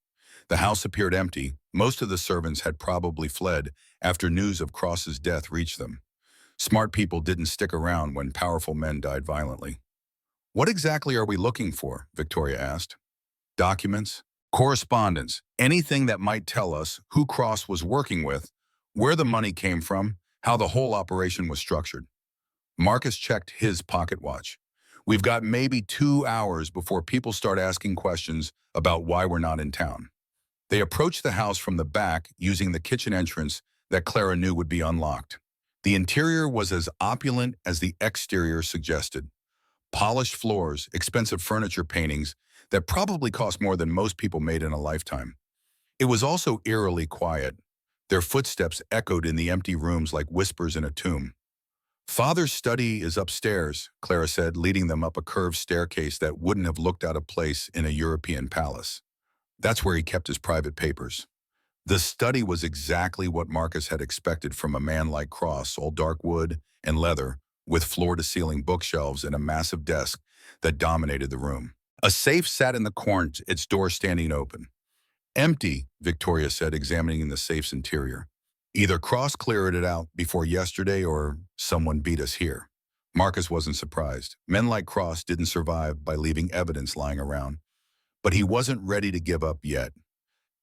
The house appeared empty. Most of the servants had probably fled after news of Cross's death reached them. Smart people didn't stick around when powerful men died violently. What exactly are we looking for? Victoria asked. Documents, correspondence, anything that might tell us who Cross was working with, where the money came from, how the whole operation was structured. Marcus checked his pocket watch. We've got maybe 2 hours before people start asking questions about why we're not in town. They approached the house from the back using the kitchen entrance that Clara knew would be unlocked. The interior was as opulent as the exterior suggested. Polished floors, expensive furniture, paintings that probably cost more than most people made in a lifetime. It was also eerily quiet. Their footsteps echoed in the empty rooms like whispers in a tomb. Father's study is upstairs, Clara said, leading them up a curved staircase that wouldn't have looked out of place in a European palace. That's where he kept his private papers. The study was exactly what Marcus had expected from a man like Cross, all dark wood and leather, with floor-to-ceiling bookshelves and a massive desk that dominated the room. A safe sat in the corner, its door standing open. Empty, Victoria said, examining the safe's interior. Either Cross cleared it out before yesterday or someone beat us here. Marcus wasn't surprised. Men like Cross didn't survive by leaving evidence lying around. But he wasn't ready to give up yet.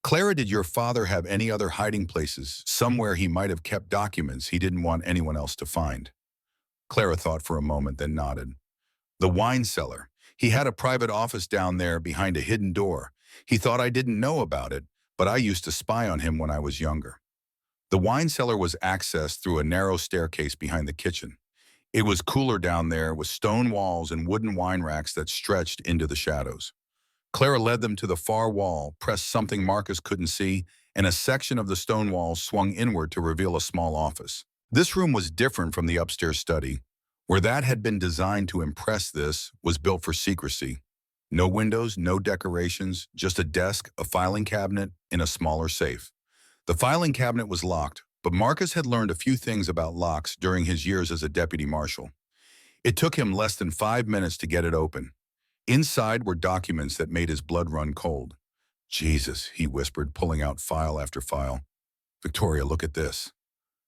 Clara, did your father have any other hiding places, somewhere he might have kept documents he didn't want anyone else to find? Clara thought for a moment, then nodded. The wine cellar. He had a private office down there behind a hidden door. He thought I didn't know about it, but I used to spy on him when I was younger. The wine cellar was accessed through a narrow staircase behind the kitchen. It was cooler down there with stone walls and wooden wine racks that stretched into the shadows. Clara led them to the far wall, pressed something Marcus couldn't see, and a section of the stone wall swung inward to reveal a small office. This room was different from the upstairs study. Where that had been designed to impress, this was built for secrecy. No windows, no decorations, just a desk, a filing cabinet, and a smaller safe. The filing cabinet was locked, but Marcus had learned a few things about locks during his years as a deputy marshal. It took him less than 5 minutes to get it open. Inside were documents that made his blood run cold. Jesus, he whispered, pulling out file after file. Victoria, look at this.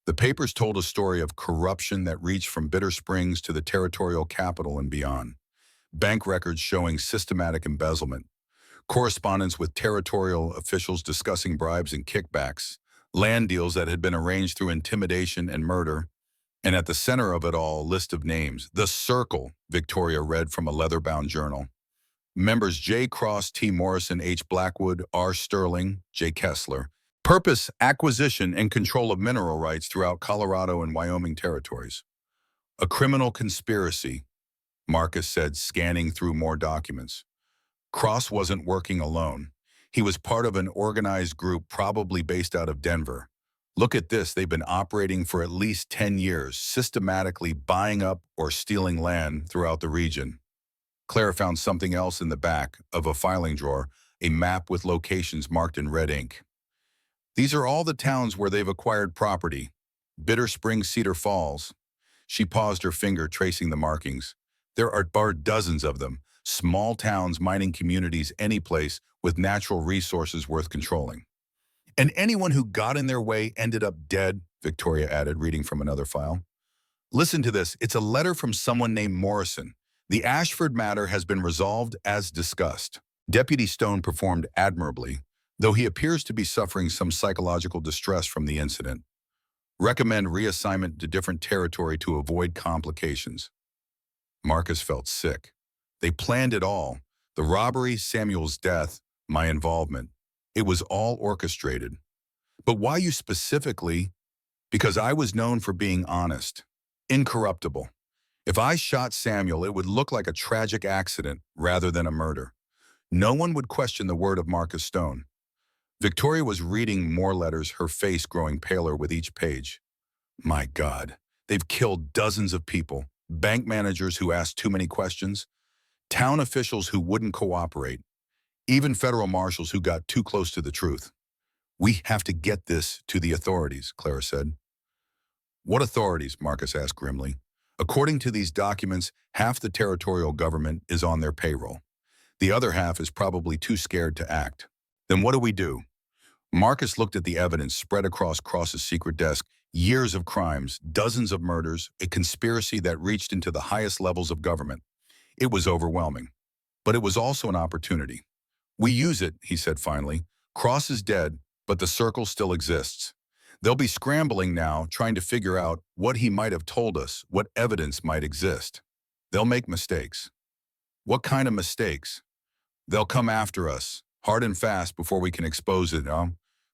The papers told a story of corruption that reached from Bitter Springs to the territorial capital and beyond. Bank records showing systematic embezzlement. Correspondence with territorial officials discussing bribes and kickbacks. Land deals that had been arranged through intimidation and murder. And at the center of it all, a list of names. The Circle, Victoria read from a leather-bound journal. Members J. Cross, T. Morrison, H. Blackwood, R. Sterling, J. Kessler. Purpose, acquisition and control of mineral rights throughout Colorado and Wyoming territories. A criminal conspiracy, Marcus said, scanning through more documents. Cross wasn't working alone. He was part of an organized group probably based out of Denver. Look at this, they've been operating for at least 10 years, systematically buying up or stealing land throughout the region. Clara found something else in the back of a filing drawer, a map with locations marked in red ink. These are all the towns where they've acquired property. Bitter Springs, Cedar Falls. She paused, her finger tracing the markings. There are dozens of them, small towns, mining communities, any place with natural resources worth controlling. And anyone who got in their way ended up dead, Victoria added, reading from another file. Listen to this. It's a letter from someone named Morrison. The Ashford matter has been resolved as discussed. Deputy Stone performed admirably, though he appears to be suffering some psychological distress from the incident. Recommend reassignment to different territory to avoid complications. Marcus felt sick. They planned it all. The robbery, Samuel's death, my involvement. It was all orchestrated. But why you specifically? Because I was known for being honest, incorruptible. If I shot Samuel, it would look like a tragic accident rather than a murder. No one would question the word of Marcus Stone. Victoria was reading more letters, her face growing paler with each page. My God, they've killed dozens of people, bank managers who asked too many questions, town officials who wouldn't cooperate, even federal marshals who got too close to the truth. We have to get this to the authorities, Clara said. What authorities? Marcus asked grimly. According to these documents, half the territorial government is on their payroll. The other half is probably too scared to act. Then what do we do? Marcus looked at the evidence spread across Cross's secret desk. Years of crimes, dozens of murders, a conspiracy that reached into the highest levels of government. It was overwhelming. But it was also an opportunity. We use it, he said finally. Cross is dead, but the circle still exists. They'll be scrambling now, trying to figure out what he might have told us, what evidence might exist. They'll make mistakes. What kind of mistakes? They'll come after us, hard and fast before we can expose it,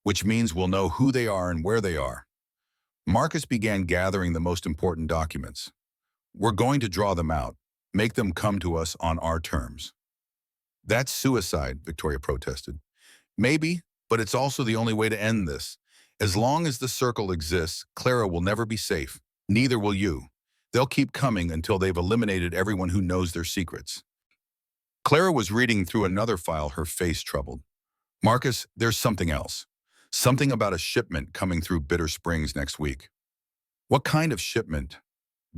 which means we'll know who they are and where they are. Marcus began gathering the most important documents. We're going to draw them out, make them come to us on our terms. That's suicide, Victoria protested. Maybe, but it's also the only way to end this. As long as the circle exists, Clara will never be safe. Neither will you. They'll keep coming until they've eliminated everyone who knows their secrets. Clara was reading through another file, her face troubled. Marcus, there's something else. Something about a shipment coming through Bitter Springs next week. What kind of shipment?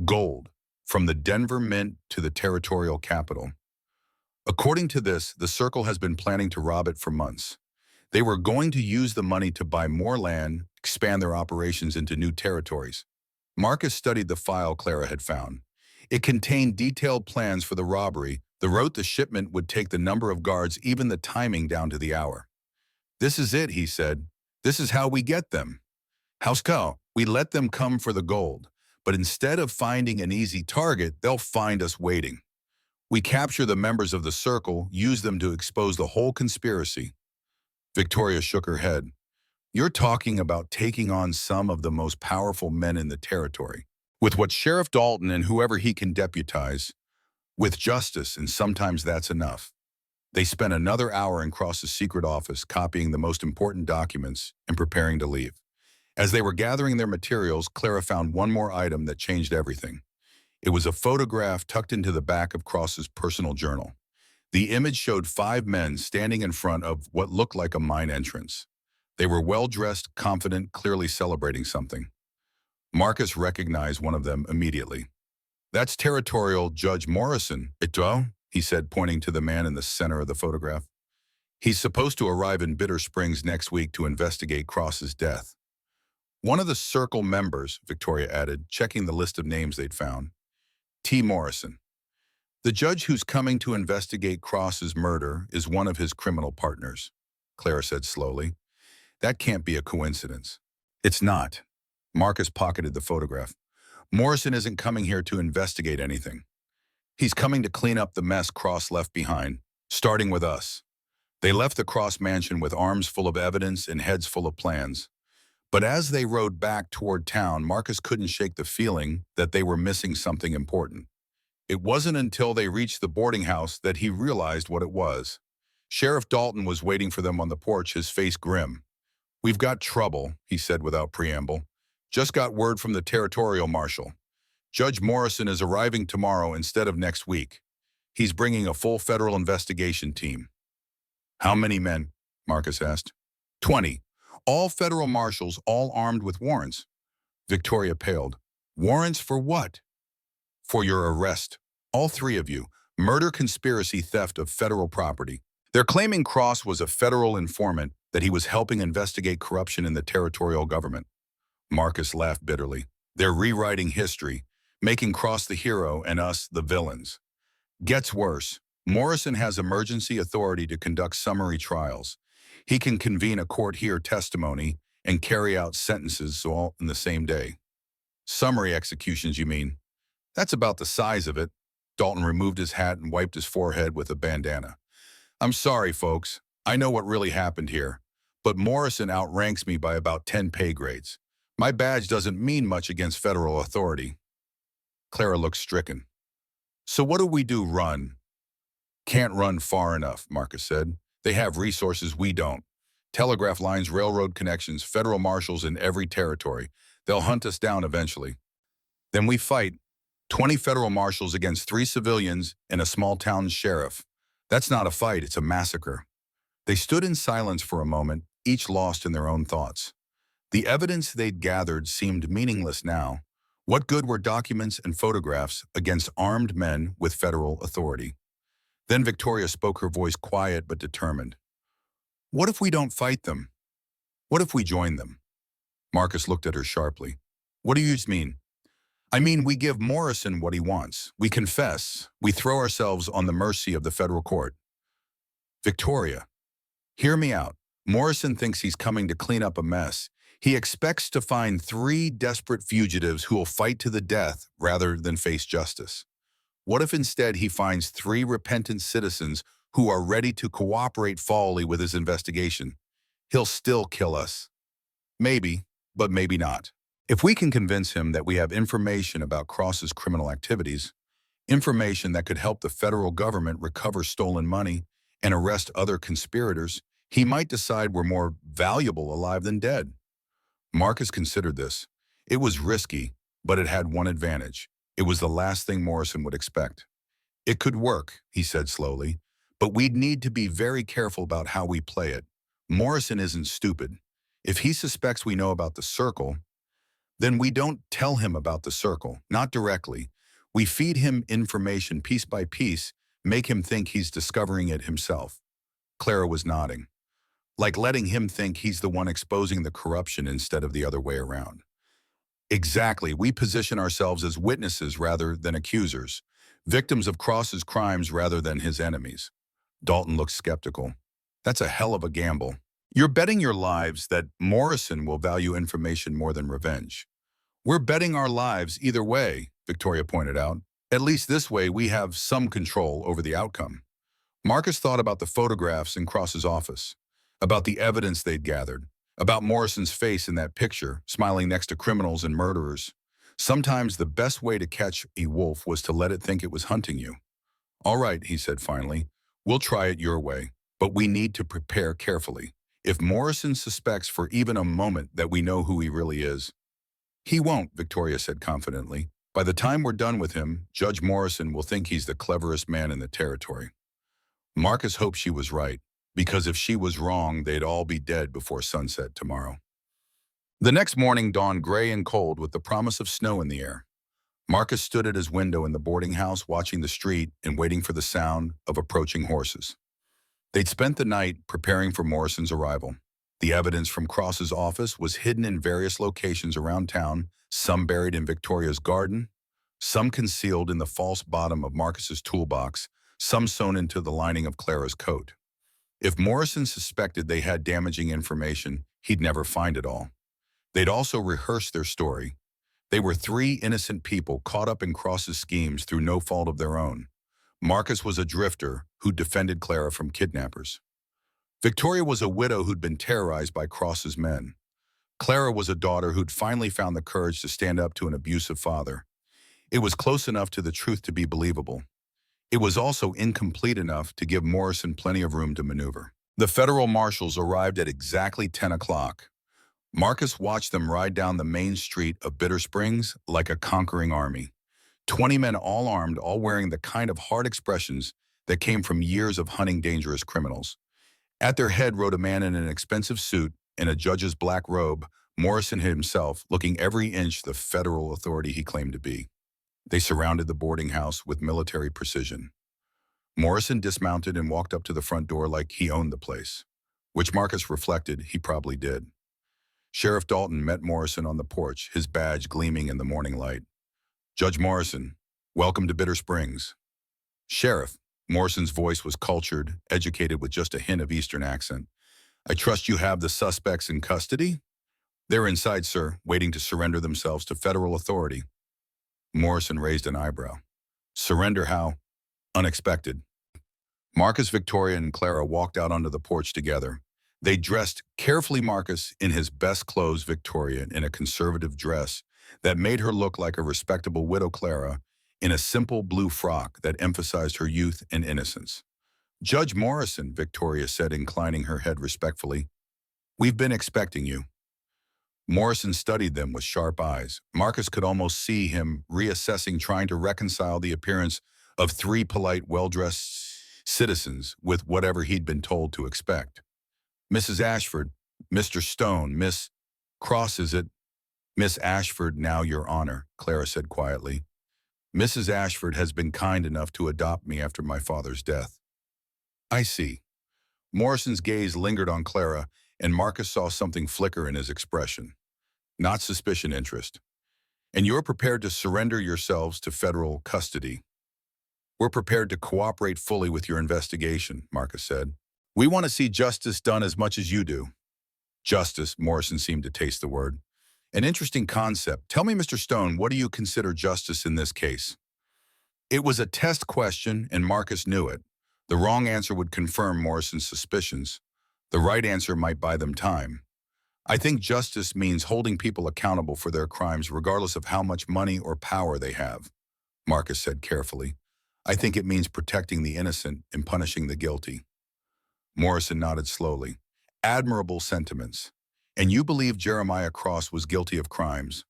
Gold, from the Denver Mint to the territorial capital. According to this, the Circle has been planning to rob it for months. They were going to use the money to buy more land, expand their operations into new territories. Marcus studied the file Clara had found. It contained detailed plans for the robbery. The wrote the shipment would take the number of guards, even the timing down to the hour. This is it, he said. This is how we get them. How's we let them come for the gold, but instead of finding an easy target, they'll find us waiting. We capture the members of the Circle, use them to expose the whole conspiracy. Victoria shook her head. You're talking about taking on some of the most powerful men in the territory. With what Sheriff Dalton and whoever he can deputize, with justice, and sometimes that's enough. They spent another hour in Cross's secret office copying the most important documents and preparing to leave. As they were gathering their materials, Clara found one more item that changed everything. It was a photograph tucked into the back of Cross's personal journal. The image showed 5 men standing in front of what looked like a mine entrance. They were well-dressed, confident, clearly celebrating something. Marcus recognized one of them immediately. That's Territorial Judge Morrison, he said, pointing to the man in the center of the photograph. He's supposed to arrive in Bitter Springs next week to investigate Cross's death. One of the Circle members, Victoria added, checking the list of names they'd found. T. Morrison. The judge who's coming to investigate Cross's murder is one of his criminal partners, Clara said slowly. That can't be a coincidence. It's not. Marcus pocketed the photograph. Morrison isn't coming here to investigate anything. He's coming to clean up the mess Cross left behind, starting with us. They left the Cross mansion with arms full of evidence and heads full of plans. But as they rode back toward town, Marcus couldn't shake the feeling that they were missing something important. It wasn't until they reached the boarding house that he realized what it was. Sheriff Dalton was waiting for them on the porch, his face grim. "We've got trouble," he said without preamble. "Just got word from the territorial marshal. Judge Morrison is arriving tomorrow instead of next week. He's bringing a full federal investigation team." "How many men?" Marcus asked. 20. All federal marshals, all armed with warrants." Victoria paled. "Warrants for what?" "For your arrest. All three of you. Murder, conspiracy, theft of federal property. They're claiming Cross was a federal informant, that he was helping investigate corruption in the territorial government." Marcus laughed bitterly. "They're rewriting history, making Cross the hero and us the villains. Gets worse. Morrison has emergency authority to conduct summary trials. He can convene a court-hear testimony and carry out sentences all in the same day." "Summary executions, you mean?" "That's about the size of it." Dalton removed his hat and wiped his forehead with a bandana. "I'm sorry, folks. I know what really happened here. But Morrison outranks me by about 10 pay grades. My badge doesn't mean much against federal authority." Clara looked stricken. "So what do we do, run?" "Can't run far enough," Marcus said. "They have resources we don't. Telegraph lines, railroad connections, federal marshals in every territory. They'll hunt us down eventually. Then we fight. 20 federal marshals against 3 civilians and a small-town sheriff. That's not a fight, it's a massacre." They stood in silence for a moment, each lost in their own thoughts. The evidence they'd gathered seemed meaningless now. What good were documents and photographs against armed men with federal authority? Then Victoria spoke, her voice quiet but determined. "What if we don't fight them? What if we join them?" Marcus looked at her sharply. "What do you mean?" "I mean, we give Morrison what he wants. We confess. We throw ourselves on the mercy of the federal court." "Victoria, hear me out. Morrison thinks he's coming to clean up a mess. He expects to find 3 desperate fugitives who will fight to the death rather than face justice. What if instead he finds 3 repentant citizens who are ready to cooperate fully with his investigation? He'll still kill us. Maybe, but maybe not. If we can convince him that we have information about Cross's criminal activities, information that could help the federal government recover stolen money and arrest other conspirators, he might decide we're more valuable alive than dead." Marcus considered this. It was risky, but it had one advantage. It was the last thing Morrison would expect. "It could work," he said slowly, "but we'd need to be very careful about how we play it. Morrison isn't stupid. If he suspects we know about the circle, then we don't tell him about the circle, not directly. We feed him information piece by piece, make him think he's discovering it himself." Clara was nodding. "Like letting him think he's the one exposing the corruption instead of the other way around." "Exactly. We position ourselves as witnesses rather than accusers, victims of Cross's crimes rather than his enemies." Dalton looked skeptical. "That's a hell of a gamble. You're betting your lives that Morrison will value information more than revenge." "We're betting our lives either way," Victoria pointed out. "At least this way we have some control over the outcome." Marcus thought about the photographs in Cross's office, about the evidence they'd gathered, about Morrison's face in that picture, smiling next to criminals and murderers. Sometimes the best way to catch a wolf was to let it think it was hunting you. "All right," he said finally, "we'll try it your way, but we need to prepare carefully. If Morrison suspects for even a moment that we know who he really is—" "He won't," Victoria said confidently. "By the time we're done with him, Judge Morrison will think he's the cleverest man in the territory." Marcus hoped she was right, because if she was wrong, they'd all be dead before sunset tomorrow. The next morning dawned gray and cold with the promise of snow in the air. Marcus stood at his window in the boarding house watching the street and waiting for the sound of approaching horses. They'd spent the night preparing for Morrison's arrival. The evidence from Cross's office was hidden in various locations around town, some buried in Victoria's garden, some concealed in the false bottom of Marcus's toolbox, some sewn into the lining of Clara's coat. If Morrison suspected they had damaging information, he'd never find it all. They'd also rehearsed their story. They were three innocent people caught up in Cross's schemes through no fault of their own. Marcus was a drifter who defended Clara from kidnappers. Victoria was a widow who'd been terrorized by Cross's men. Clara was a daughter who'd finally found the courage to stand up to an abusive father. It was close enough to the truth to be believable. It was also incomplete enough to give Morrison plenty of room to maneuver. The federal marshals arrived at exactly 10 o'clock. Marcus watched them ride down the main street of Bitter Springs like a conquering army. 20 men all armed, all wearing the kind of hard expressions that came from years of hunting dangerous criminals. At their head rode a man in an expensive suit in a judge's black robe, Morrison himself, looking every inch the federal authority he claimed to be. They surrounded the boarding house with military precision. Morrison dismounted and walked up to the front door like he owned the place, which Marcus reflected he probably did. Sheriff Dalton met Morrison on the porch, his badge gleaming in the morning light. "Judge Morrison, welcome to Bitter Springs." "Sheriff," Morrison's voice was cultured, educated with just a hint of Eastern accent. "I trust you have the suspects in custody?" "They're inside, sir, waiting to surrender themselves to federal authority." Morrison raised an eyebrow. "Surrender how?" "Unexpected." Marcus, Victoria, and Clara walked out onto the porch together. They dressed carefully, Marcus in his best clothes, Victoria in a conservative dress that made her look like a respectable widow, Clara in a simple blue frock that emphasized her youth and innocence. "Judge Morrison," Victoria said, inclining her head respectfully, "we've been expecting you." Morrison studied them with sharp eyes. Marcus could almost see him reassessing, trying to reconcile the appearance of three polite, well-dressed citizens with whatever he'd been told to expect. "Mrs. Ashford, Mr. Stone, Miss Cross, is it?" "Miss Ashford, now, Your Honor," Clara said quietly. "Mrs. Ashford has been kind enough to adopt me after my father's death." "I see." Morrison's gaze lingered on Clara, and Marcus saw something flicker in his expression. Not suspicion, interest. "And you're prepared to surrender yourselves to federal custody?" "We're prepared to cooperate fully with your investigation," Marcus said. "We want to see justice done as much as you do." "Justice," Morrison seemed to taste the word. "An interesting concept. Tell me, Mr. Stone, what do you consider justice in this case?" It was a test question, and Marcus knew it. The wrong answer would confirm Morrison's suspicions. The right answer might buy them time. "I think justice means holding people accountable for their crimes regardless of how much money or power they have," Marcus said carefully. "I think it means protecting the innocent and punishing the guilty." Morrison nodded slowly. "Admirable sentiments. And you believe Jeremiah Cross was guilty of crimes?"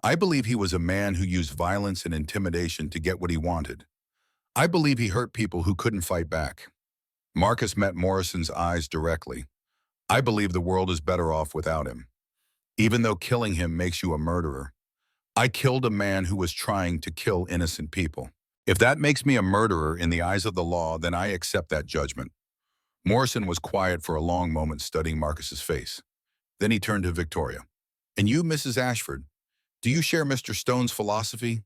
"I believe he was a man who used violence and intimidation to get what he wanted. I believe he hurt people who couldn't fight back." Marcus met Morrison's eyes directly. "I believe the world is better off without him. Even though killing him makes you a murderer. I killed a man who was trying to kill innocent people. If that makes me a murderer in the eyes of the law, then I accept that judgment." Morrison was quiet for a long moment, studying Marcus's face. Then he turned to Victoria. "And you, Mrs. Ashford, do you share Mr. Stone's philosophy?"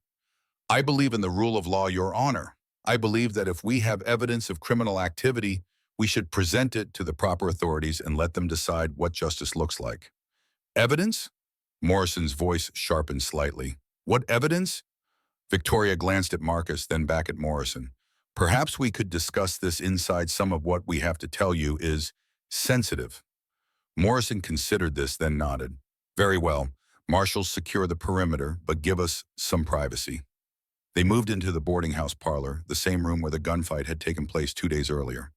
"I believe in the rule of law, Your Honor. I believe that if we have evidence of criminal activity, we should present it to the proper authorities and let them decide what justice looks like." "Evidence?" Morrison's voice sharpened slightly. "What evidence?" Victoria glanced at Marcus, then back at Morrison. "Perhaps we could discuss this inside. Some of what we have to tell you is sensitive." Morrison considered this, then nodded. "Very well. Marshals, secure the perimeter, but give us some privacy." They moved into the boarding house parlor, the same room where the gunfight had taken place 2 days earlier.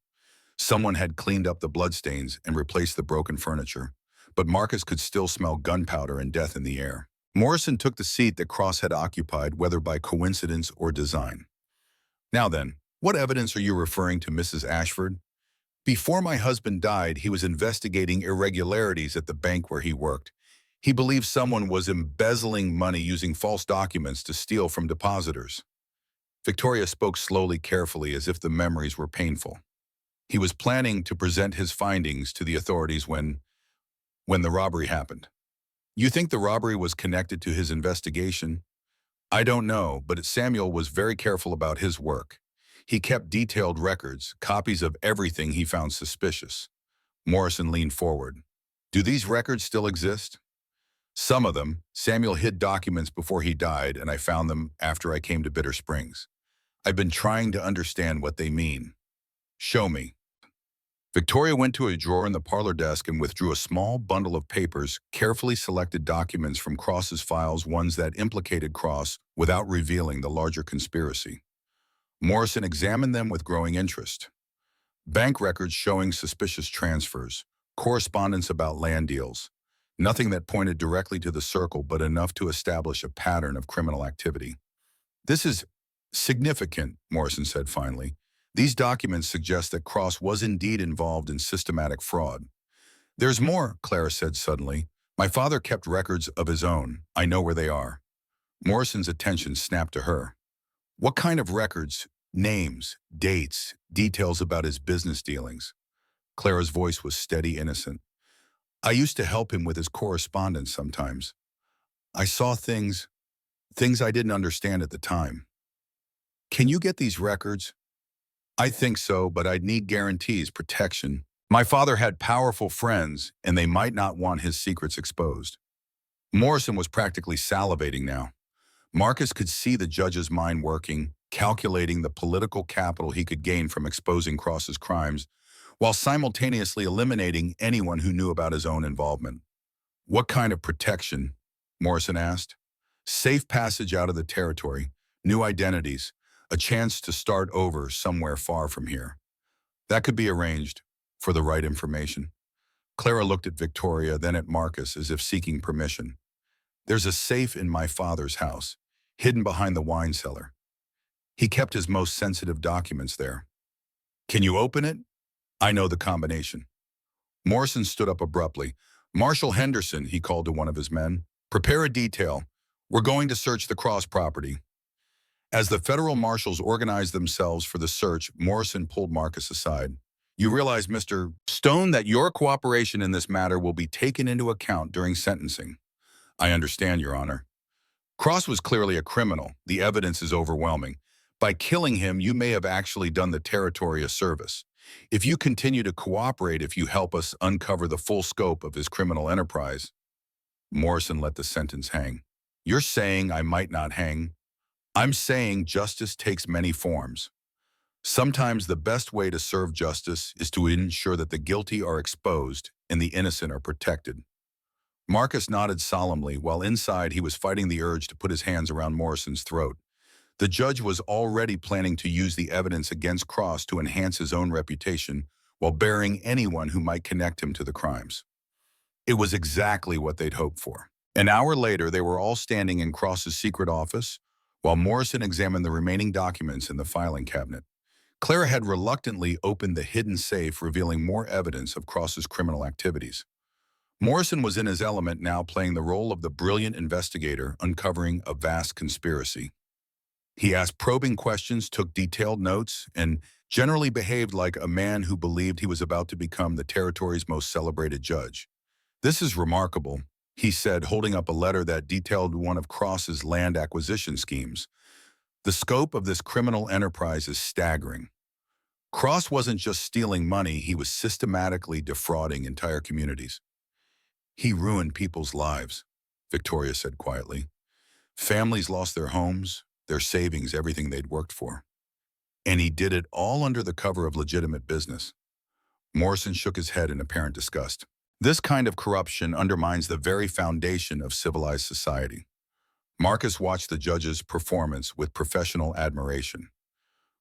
Someone had cleaned up the bloodstains and replaced the broken furniture, but Marcus could still smell gunpowder and death in the air. Morrison took the seat that Cross had occupied, whether by coincidence or design. "Now then, what evidence are you referring to, Mrs. Ashford?" "Before my husband died, he was investigating irregularities at the bank where he worked. He believed someone was embezzling money using false documents to steal from depositors." Victoria spoke slowly, carefully, as if the memories were painful. "He was planning to present his findings to the authorities when the robbery happened." "You think the robbery was connected to his investigation?" "I don't know, but Samuel was very careful about his work. He kept detailed records, copies of everything he found suspicious." Morrison leaned forward. "Do these records still exist?" Some of them, Samuel hid documents before he died, and I found them after I came to Bitter Springs. I've been trying to understand what they mean. Show me. Victoria went to a drawer in the parlor desk and withdrew a small bundle of papers, carefully selected documents from Cross's files, ones that implicated Cross, without revealing the larger conspiracy. Morrison examined them with growing interest. Bank records showing suspicious transfers, correspondence about land deals, nothing that pointed directly to the circle but enough to establish a pattern of criminal activity. This is significant, Morrison said finally. These documents suggest that Cross was indeed involved in systematic fraud. There's more, Clara said suddenly. My father kept records of his own. I know where they are. Morrison's attention snapped to her. What kind of records? Names, dates, details about his business dealings. Clara's voice was steady, innocent. I used to help him with his correspondence sometimes. I saw things I didn't understand at the time. Can you get these records? I think so, but I'd need guarantees, protection. My father had powerful friends, and they might not want his secrets exposed. Morrison was practically salivating now. Marcus could see the judge's mind working, calculating the political capital he could gain from exposing Cross's crimes, while simultaneously eliminating anyone who knew about his own involvement. What kind of protection? Morrison asked. Safe passage out of the territory, new identities, a chance to start over somewhere far from here. That could be arranged, for the right information. Clara looked at Victoria, then at Marcus, as if seeking permission. There's a safe in my father's house, hidden behind the wine cellar. He kept his most sensitive documents there. Can you open it? I know the combination. Morrison stood up abruptly. Marshal Henderson, he called to one of his men. Prepare a detail. We're going to search the Cross property. As the federal marshals organized themselves for the search, Morrison pulled Marcus aside. You realize, Mr. Stone, that your cooperation in this matter will be taken into account during sentencing. I understand, Your Honor. Cross was clearly a criminal. The evidence is overwhelming. By killing him, you may have actually done the territory a service. If you continue to cooperate, if you help us uncover the full scope of his criminal enterprise. Morrison let the sentence hang. You're saying I might not hang? I'm saying justice takes many forms. Sometimes the best way to serve justice is to ensure that the guilty are exposed and the innocent are protected. Marcus nodded solemnly, while inside he was fighting the urge to put his hands around Morrison's throat. The judge was already planning to use the evidence against Cross to enhance his own reputation while burying anyone who might connect him to the crimes. It was exactly what they'd hoped for. An hour later, they were all standing in Cross's secret office, while Morrison examined the remaining documents in the filing cabinet. Clara had reluctantly opened the hidden safe, revealing more evidence of Cross's criminal activities. Morrison was in his element now, playing the role of the brilliant investigator uncovering a vast conspiracy. He asked probing questions, took detailed notes, and generally behaved like a man who believed he was about to become the territory's most celebrated judge. This is remarkable, he said, holding up a letter that detailed one of Cross's land acquisition schemes. The scope of this criminal enterprise is staggering. Cross wasn't just stealing money, he was systematically defrauding entire communities. He ruined people's lives, Victoria said quietly. Families lost their homes, their savings, everything they'd worked for. And he did it all under the cover of legitimate business. Morrison shook his head in apparent disgust. This kind of corruption undermines the very foundation of civilized society. Marcus watched the judge's performance with professional admiration.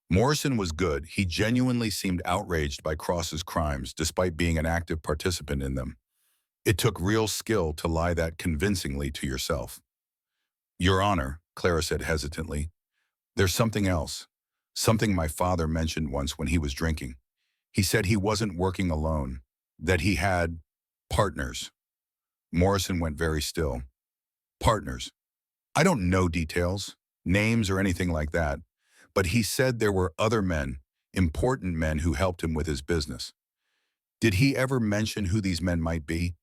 Morrison was good. He genuinely seemed outraged by Cross's crimes, despite being an active participant in them. It took real skill to lie that convincingly to yourself. Your Honor, Clara said hesitantly, there's something else. Something my father mentioned once when he was drinking. He said he wasn't working alone, that he had partners. Morrison went very still. Partners. I don't know details, names or anything like that, but he said there were other men, important men who helped him with his business. Did he ever mention who these men might be?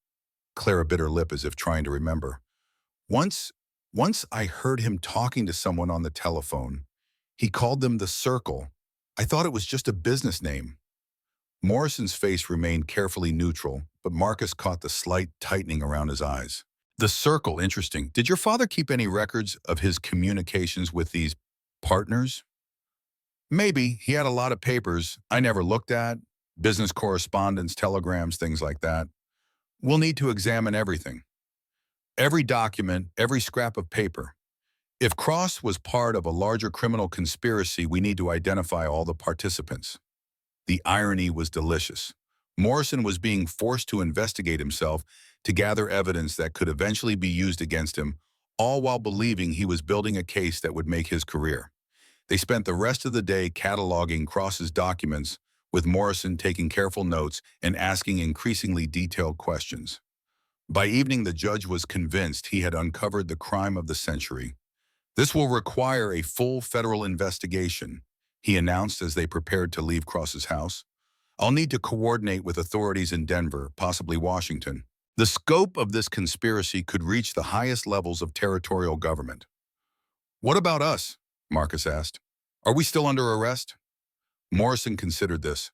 Clara bit her lip as if trying to remember. Once I heard him talking to someone on the telephone. He called them the Circle. I thought it was just a business name. Morrison's face remained carefully neutral, but Marcus caught the slight tightening around his eyes. The circle, interesting. Did your father keep any records of his communications with these partners? Maybe. He had a lot of papers I never looked at, business correspondence, telegrams, things like that. We'll need to examine everything. Every document, every scrap of paper. If Cross was part of a larger criminal conspiracy, we need to identify all the participants. The irony was delicious. Morrison was being forced to investigate himself to gather evidence that could eventually be used against him, all while believing he was building a case that would make his career. They spent the rest of the day cataloging Cross's documents, with Morrison taking careful notes and asking increasingly detailed questions. By evening, the judge was convinced he had uncovered the crime of the century. This will require a full federal investigation, he announced as they prepared to leave Cross's house. I'll need to coordinate with authorities in Denver, possibly Washington. The scope of this conspiracy could reach the highest levels of territorial government. What about us? Marcus asked. Are we still under arrest? Morrison considered this.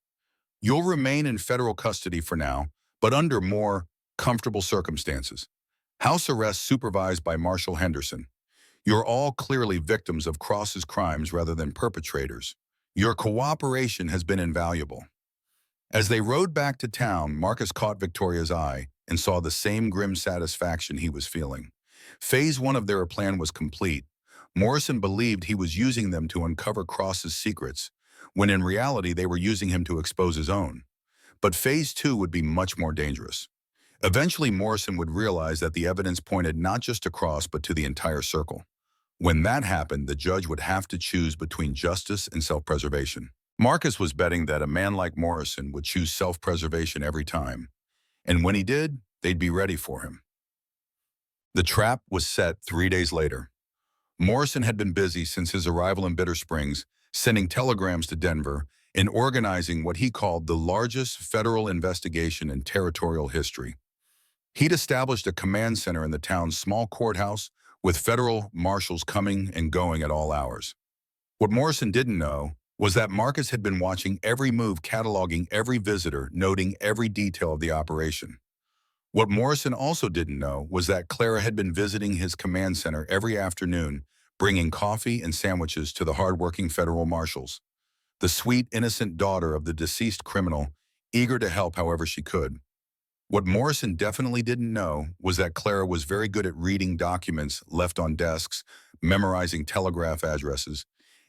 You'll remain in federal custody for now, but under more comfortable circumstances. House arrest supervised by Marshal Henderson. You're all clearly victims of Cross's crimes rather than perpetrators. Your cooperation has been invaluable. As they rode back to town, Marcus caught Victoria's eye and saw the same grim satisfaction he was feeling. Phase 1 of their plan was complete. Morrison believed he was using them to uncover Cross's secrets, when in reality they were using him to expose his own. But Phase 2 would be much more dangerous. Eventually, Morrison would realize that the evidence pointed not just to Cross but to the entire circle. When that happened, the judge would have to choose between justice and self-preservation. Marcus was betting that a man like Morrison would choose self-preservation every time. And when he did, they'd be ready for him. The trap was set 3 days later. Morrison had been busy since his arrival in Bitter Springs, sending telegrams to Denver and organizing what he called the largest federal investigation in territorial history. He'd established a command center in the town's small courthouse with federal marshals coming and going at all hours. What Morrison didn't know was that Marcus had been watching every move, cataloging every visitor, noting every detail of the operation. What Morrison also didn't know was that Clara had been visiting his command center every afternoon, bringing coffee and sandwiches to the hardworking federal marshals. The sweet, innocent daughter of the deceased criminal, eager to help however she could. What Morrison definitely didn't know was that Clara was very good at reading documents left on desks, memorizing telegraph addresses,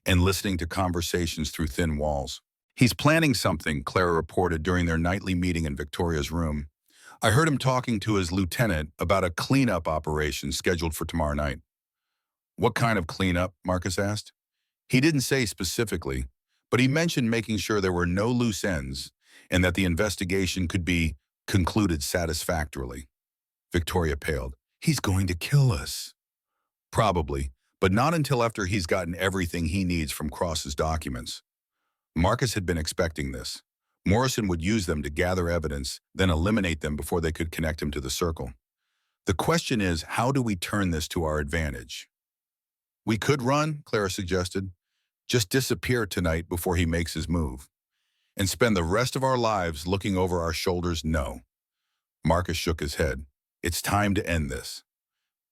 and listening to conversations through thin walls. He's planning something, Clara reported during their nightly meeting in Victoria's room. I heard him talking to his lieutenant about a cleanup operation scheduled for tomorrow night. What kind of cleanup? Marcus asked. He didn't say specifically, but he mentioned making sure there were no loose ends and that the investigation could be concluded satisfactorily. Victoria paled. He's going to kill us. Probably, but not until after he's gotten everything he needs from Cross's documents. Marcus had been expecting this. Morrison would use them to gather evidence, then eliminate them before they could connect him to the circle. The question is, how do we turn this to our advantage? We could run, Clara suggested. Just disappear tonight before he makes his move. And spend the rest of our lives looking over our shoulders? No. Marcus shook his head. It's time to end this.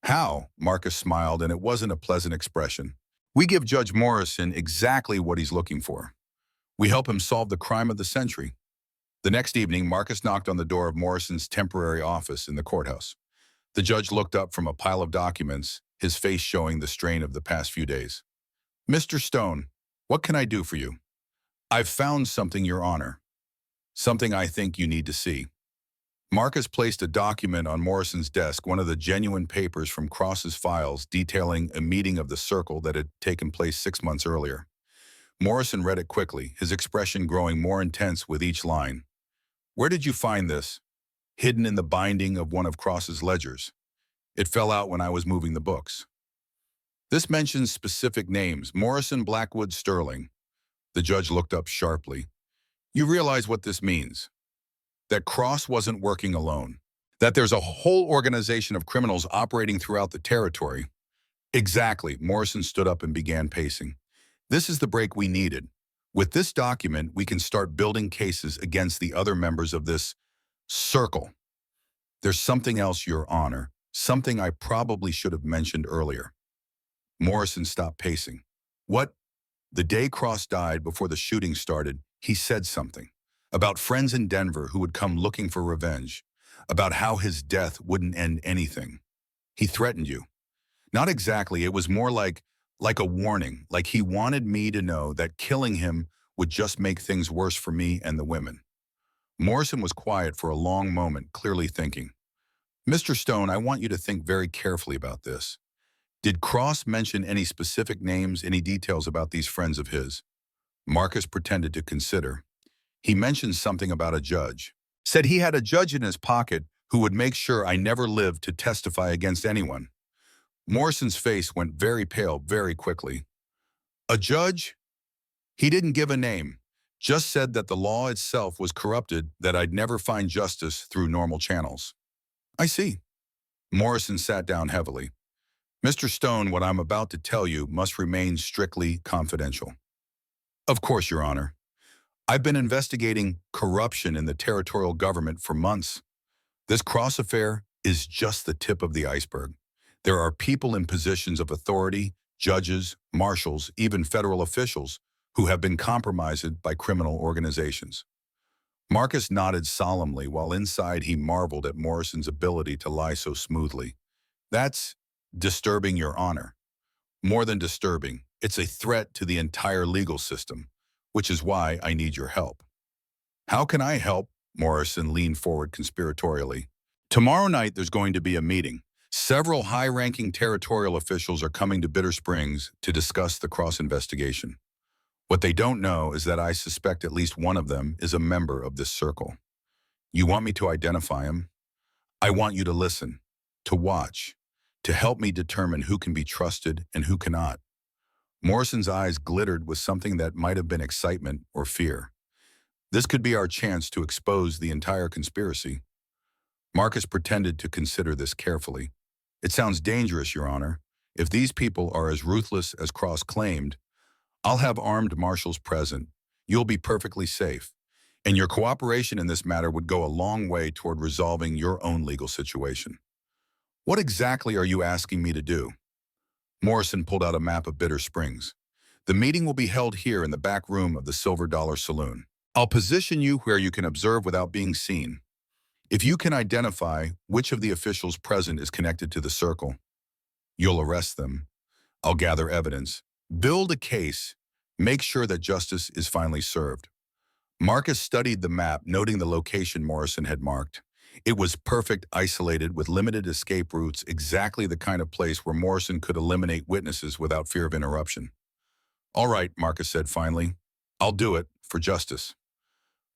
How? Marcus smiled, and it wasn't a pleasant expression. We give Judge Morrison exactly what he's looking for. We help him solve the crime of the century. The next evening, Marcus knocked on the door of Morrison's temporary office in the courthouse. The judge looked up from a pile of documents, his face showing the strain of the past few days. Mr. Stone, what can I do for you? I've found something, Your Honor. Something I think you need to see. Marcus placed a document on Morrison's desk, one of the genuine papers from Cross's files detailing a meeting of the circle that had taken place 6 months earlier. Morrison read it quickly, his expression growing more intense with each line. Where did you find this? Hidden in the binding of one of Cross's ledgers. It fell out when I was moving the books. This mentions specific names, Morrison, Blackwood, Sterling. The judge looked up sharply. You realize what this means? That Cross wasn't working alone. That there's a whole organization of criminals operating throughout the territory. Exactly. Morrison stood up and began pacing. This is the break we needed. With this document, we can start building cases against the other members of this circle. There's something else, Your Honor. something I probably should have mentioned earlier. Morrison stopped pacing. What? The day Cross died before the shooting started, he said something about friends in Denver who would come looking for revenge, about how his death wouldn't end anything. He threatened you. Not exactly, it was more like a warning, like he wanted me to know that killing him would just make things worse for me and the women. Morrison was quiet for a long moment, clearly thinking. Mr. Stone, I want you to think very carefully about this. Did Cross mention any specific names, any details about these friends of his? Marcus pretended to consider. He mentioned something about a judge. Said he had a judge in his pocket who would make sure I never lived to testify against anyone. Morrison's face went very pale very quickly. A judge? He didn't give a name, just said that the law itself was corrupted, that I'd never find justice through normal channels. I see. Morrison sat down heavily. Mr. Stone, what I'm about to tell you must remain strictly confidential. Of course, Your Honor. I've been investigating corruption in the territorial government for months. This Cross affair is just the tip of the iceberg. There are people in positions of authority, judges, marshals, even federal officials, who have been compromised by criminal organizations. Marcus nodded solemnly while inside he marveled at Morrison's ability to lie so smoothly. That's disturbing, Your Honor. More than disturbing, it's a threat to the entire legal system, which is why I need your help. How can I help? Morrison leaned forward conspiratorially. Tomorrow night there's going to be a meeting. Several high-ranking territorial officials are coming to Bitter Springs to discuss the Cross investigation. What they don't know is that I suspect at least one of them is a member of this circle. You want me to identify him? I want you to listen, to watch, to help me determine who can be trusted and who cannot. Morrison's eyes glittered with something that might have been excitement or fear. This could be our chance to expose the entire conspiracy. Marcus pretended to consider this carefully. It sounds dangerous, Your Honor. If these people are as ruthless as Cross claimed, I'll have armed marshals present. You'll be perfectly safe. And your cooperation in this matter would go a long way toward resolving your own legal situation. What exactly are you asking me to do? Morrison pulled out a map of Bitter Springs. The meeting will be held here in the back room of the Silver Dollar Saloon. I'll position you where you can observe without being seen. If you can identify which of the officials present is connected to the circle, you'll arrest them. I'll gather evidence. Build a case. Make sure that justice is finally served. Marcus studied the map, noting the location Morrison had marked. It was perfect, isolated, with limited escape routes, exactly the kind of place where Morrison could eliminate witnesses without fear of interruption. All right, Marcus said finally. I'll do it, for justice.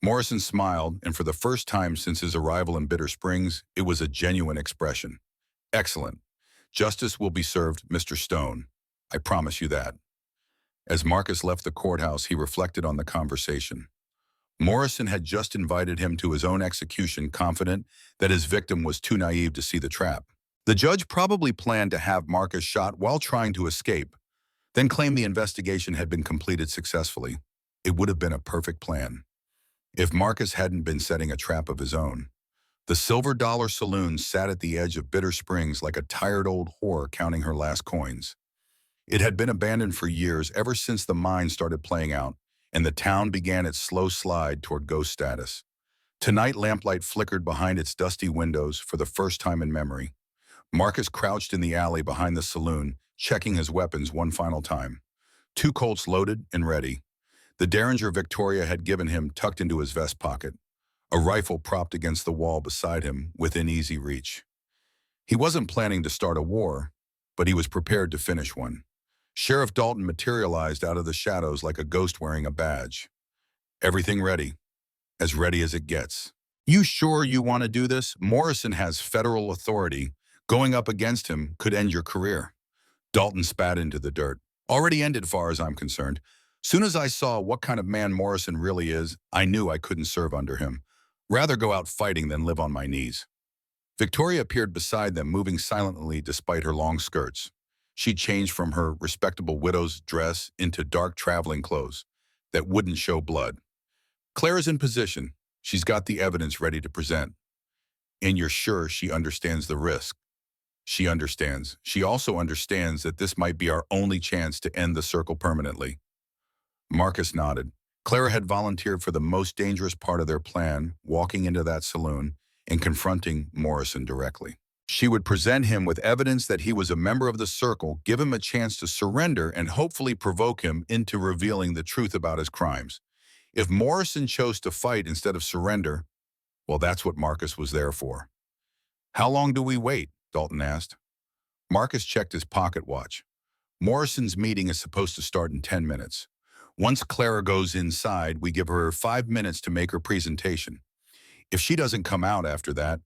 Morrison smiled, and for the first time since his arrival in Bitter Springs, it was a genuine expression. Excellent. Justice will be served, Mr. Stone. I promise you that. As Marcus left the courthouse, he reflected on the conversation. Morrison had just invited him to his own execution, confident that his victim was too naive to see the trap. The judge probably planned to have Marcus shot while trying to escape, then claim the investigation had been completed successfully. It would have been a perfect plan. If Marcus hadn't been setting a trap of his own. The Silver Dollar Saloon sat at the edge of Bitter Springs like a tired old whore counting her last coins. It had been abandoned for years, ever since the mine started playing out, and the town began its slow slide toward ghost status. Tonight, lamplight flickered behind its dusty windows for the first time in memory. Marcus crouched in the alley behind the saloon, checking his weapons one final time. 2 Colts loaded and ready. The Derringer Victoria had given him tucked into his vest pocket, a rifle propped against the wall beside him within easy reach. He wasn't planning to start a war, but he was prepared to finish one. Sheriff Dalton materialized out of the shadows like a ghost wearing a badge. Everything ready, as ready as it gets. You sure you want to do this? Morrison has federal authority. Going up against him could end your career. Dalton spat into the dirt. Already ended far as I'm concerned. Soon as I saw what kind of man Morrison really is, I knew I couldn't serve under him. Rather go out fighting than live on my knees. Victoria appeared beside them, moving silently despite her long skirts. She changed from her respectable widow's dress into dark traveling clothes that wouldn't show blood. Clara's in position. She's got the evidence ready to present. And you're sure she understands the risk? She understands. She also understands that this might be our only chance to end the circle permanently. Marcus nodded. Clara had volunteered for the most dangerous part of their plan, walking into that saloon and confronting Morrison directly. She would present him with evidence that he was a member of the circle, give him a chance to surrender, and hopefully provoke him into revealing the truth about his crimes. If Morrison chose to fight instead of surrender, well, that's what Marcus was there for. "How long do we wait?" Dalton asked. Marcus checked his pocket watch. "Morrison's meeting is supposed to start in 10 minutes. Once Clara goes inside, we give her 5 minutes to make her presentation. If she doesn't come out after that,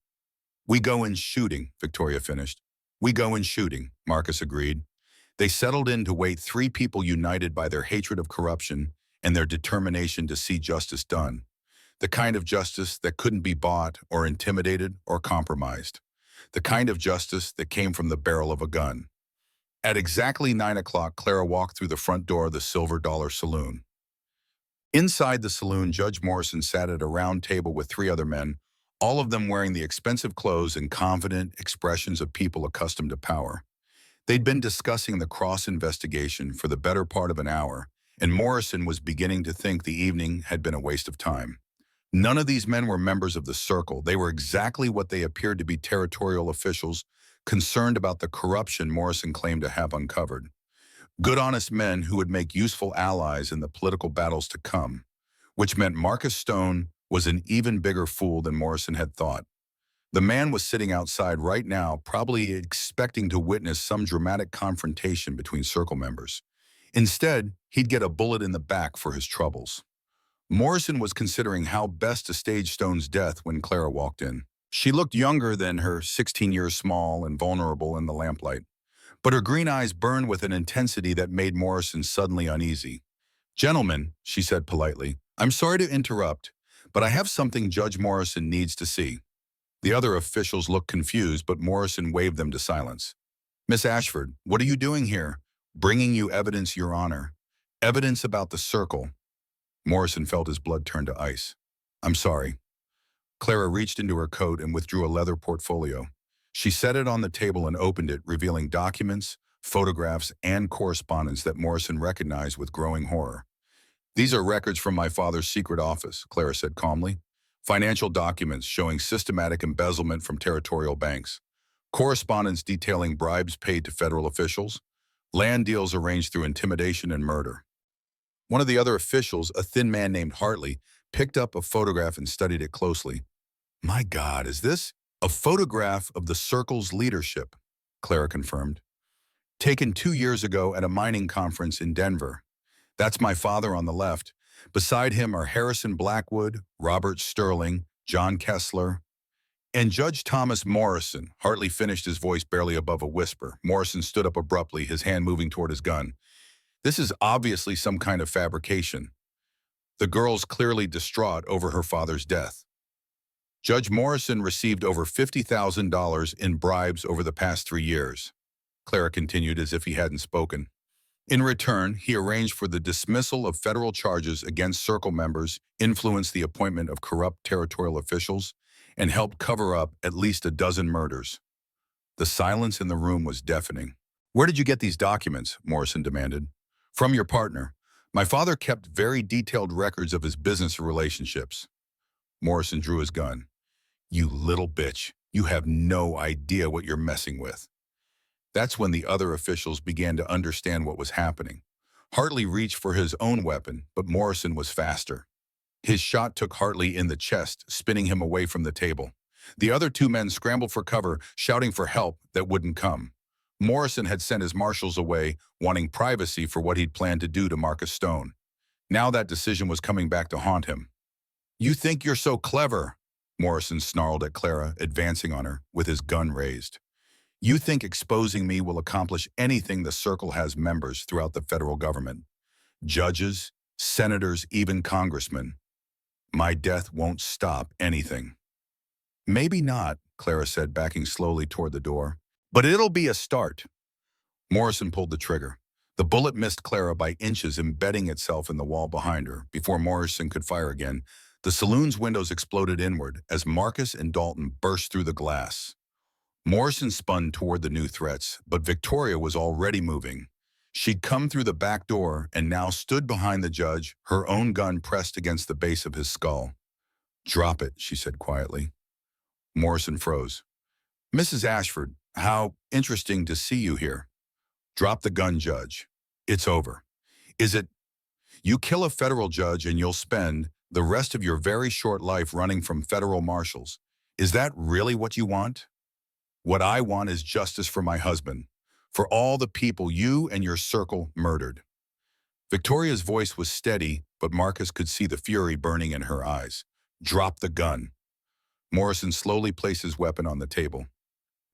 we go in shooting," Victoria finished. "We go in shooting," Marcus agreed. They settled in to wait, three people united by their hatred of corruption and their determination to see justice done. The kind of justice that couldn't be bought or intimidated or compromised. The kind of justice that came from the barrel of a gun. At exactly 9 o'clock, Clara walked through the front door of the Silver Dollar Saloon. Inside the saloon, Judge Morrison sat at a round table with three other men, all of them wearing the expensive clothes and confident expressions of people accustomed to power. They'd been discussing the Cross investigation for the better part of an hour, and Morrison was beginning to think the evening had been a waste of time. None of these men were members of the circle. They were exactly what they appeared to be: territorial officials concerned about the corruption Morrison claimed to have uncovered. Good, honest men who would make useful allies in the political battles to come, which meant Marcus Stone was an even bigger fool than Morrison had thought. The man was sitting outside right now, probably expecting to witness some dramatic confrontation between circle members. Instead, he'd get a bullet in the back for his troubles. Morrison was considering how best to stage Stone's death when Clara walked in. She looked younger than her, 16 years small and vulnerable in the lamplight, but her green eyes burned with an intensity that made Morrison suddenly uneasy. "Gentlemen," she said politely, "I'm sorry to interrupt, but I have something Judge Morrison needs to see." The other officials looked confused, but Morrison waved them to silence. "Miss Ashford, what are you doing here?" "Bringing you evidence, Your Honor. Evidence about the circle." Morrison felt his blood turn to ice. "I'm sorry." Clara reached into her coat and withdrew a leather portfolio. She set it on the table and opened it, revealing documents, photographs, and correspondence that Morrison recognized with growing horror. "These are records from my father's secret office," Clara said calmly. "Financial documents showing systematic embezzlement from territorial banks. Correspondence detailing bribes paid to federal officials. Land deals arranged through intimidation and murder." One of the other officials, a thin man named Hartley, picked up a photograph and studied it closely. "My God, is this a photograph of the circle's leadership?" Clara confirmed. "Taken 2 years ago at a mining conference in Denver. That's my father on the left. Beside him are Harrison Blackwood, Robert Sterling, John Kessler, and Judge Thomas Morrison." Hartley finished, his voice barely above a whisper. Morrison stood up abruptly, his hand moving toward his gun. "This is obviously some kind of fabrication. The girl's clearly distraught over her father's death. Judge Morrison received over $50,000 in bribes over the past 3 years," Clara continued as if he hadn't spoken. "In return, he arranged for the dismissal of federal charges against circle members, influenced the appointment of corrupt territorial officials, and helped cover up at least a dozen murders." The silence in the room was deafening. "Where did you get these documents?" Morrison demanded. "From your partner. My father kept very detailed records of his business relationships." Morrison drew his gun. "You little bitch. You have no idea what you're messing with." That's when the other officials began to understand what was happening. Hartley reached for his own weapon, but Morrison was faster. His shot took Hartley in the chest, spinning him away from the table. The other two men scrambled for cover, shouting for help that wouldn't come. Morrison had sent his marshals away, wanting privacy for what he'd planned to do to Marcus Stone. Now that decision was coming back to haunt him. "You think you're so clever," Morrison snarled at Clara, advancing on her, with his gun raised. "You think exposing me will accomplish anything? The circle has members throughout the federal government. Judges, senators, even congressmen. My death won't stop anything." "Maybe not," Clara said, backing slowly toward the door. "But it'll be a start." Morrison pulled the trigger. The bullet missed Clara by inches, embedding itself in the wall behind her. Before Morrison could fire again, the saloon's windows exploded inward as Marcus and Dalton burst through the glass. Morrison spun toward the new threats, but Victoria was already moving. She'd come through the back door and now stood behind the judge, her own gun pressed against the base of his skull. "Drop it," she said quietly. Morrison froze. "Mrs. Ashford, how interesting to see you here." "Drop the gun, Judge. It's over." "Is it? You kill a federal judge and you'll spend the rest of your very short life running from federal marshals. Is that really what you want?" "What I want is justice for my husband, for all the people you and your circle murdered." Victoria's voice was steady, but Marcus could see the fury burning in her eyes. "Drop the gun." Morrison slowly placed his weapon on the table.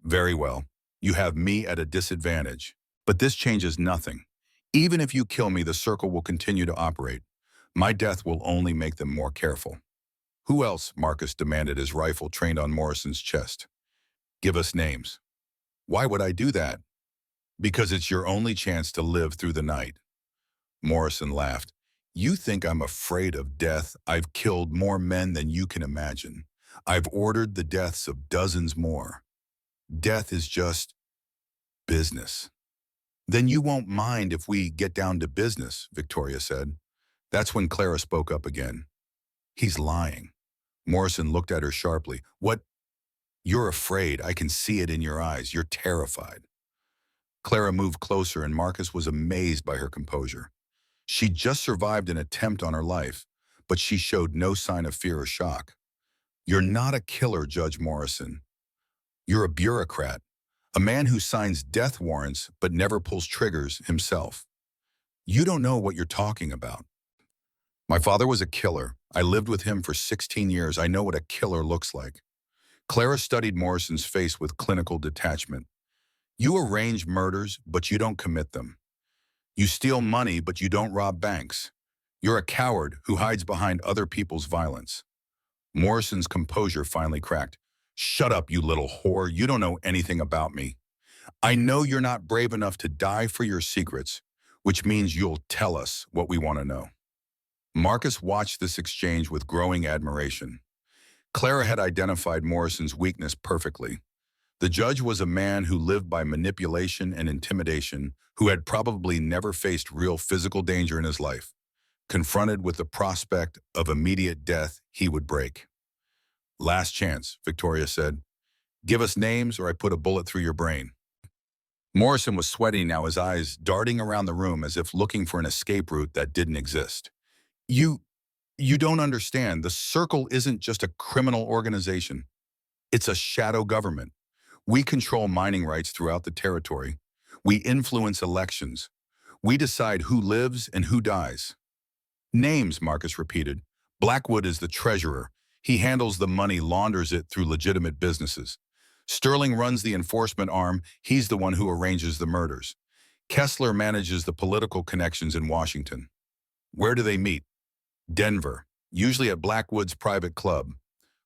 "Very well. You have me at a disadvantage. But this changes nothing. Even if you kill me, the circle will continue to operate. My death will only make them more careful." "Who else?" Marcus demanded, his rifle trained on Morrison's chest. "Give us names." "Why would I do that?" "Because it's your only chance to live through the night." Morrison laughed. "You think I'm afraid of death? I've killed more men than you can imagine. I've ordered the deaths of dozens more. Death is just business." "Then you won't mind if we get down to business," Victoria said. That's when Clara spoke up again. "He's lying." Morrison looked at her sharply. "What? You're afraid. I can see it in your eyes. You're terrified." Clara moved closer and Marcus was amazed by her composure. She'd just survived an attempt on her life, but she showed no sign of fear or shock. "You're not a killer, Judge Morrison. You're a bureaucrat, a man who signs death warrants but never pulls triggers himself. You don't know what you're talking about." "My father was a killer. I lived with him for 16 years. I know what a killer looks like." Clara studied Morrison's face with clinical detachment. "You arrange murders, but you don't commit them. You steal money, but you don't rob banks. You're a coward who hides behind other people's violence." Morrison's composure finally cracked. "Shut up, you little whore. You don't know anything about me. I know you're not brave enough to die for your secrets, which means you'll tell us what we want to know." Marcus watched this exchange with growing admiration. Clara had identified Morrison's weakness perfectly. The judge was a man who lived by manipulation and intimidation, who had probably never faced real physical danger in his life. Confronted with the prospect of immediate death, he would break. "Last chance," Victoria said. "Give us names or I put a bullet through your brain." Morrison was sweating now, his eyes darting around the room as if looking for an escape route that didn't exist. You don't understand. The Circle isn't just a criminal organization. It's a shadow government. We control mining rights throughout the territory. We influence elections. We decide who lives and who dies." "Names," Marcus repeated. "Blackwood is the treasurer. He handles the money, launders it through legitimate businesses. Sterling runs the enforcement arm. He's the one who arranges the murders. Kessler manages the political connections in Washington." "Where do they meet?" "Denver, usually at Blackwood's private club.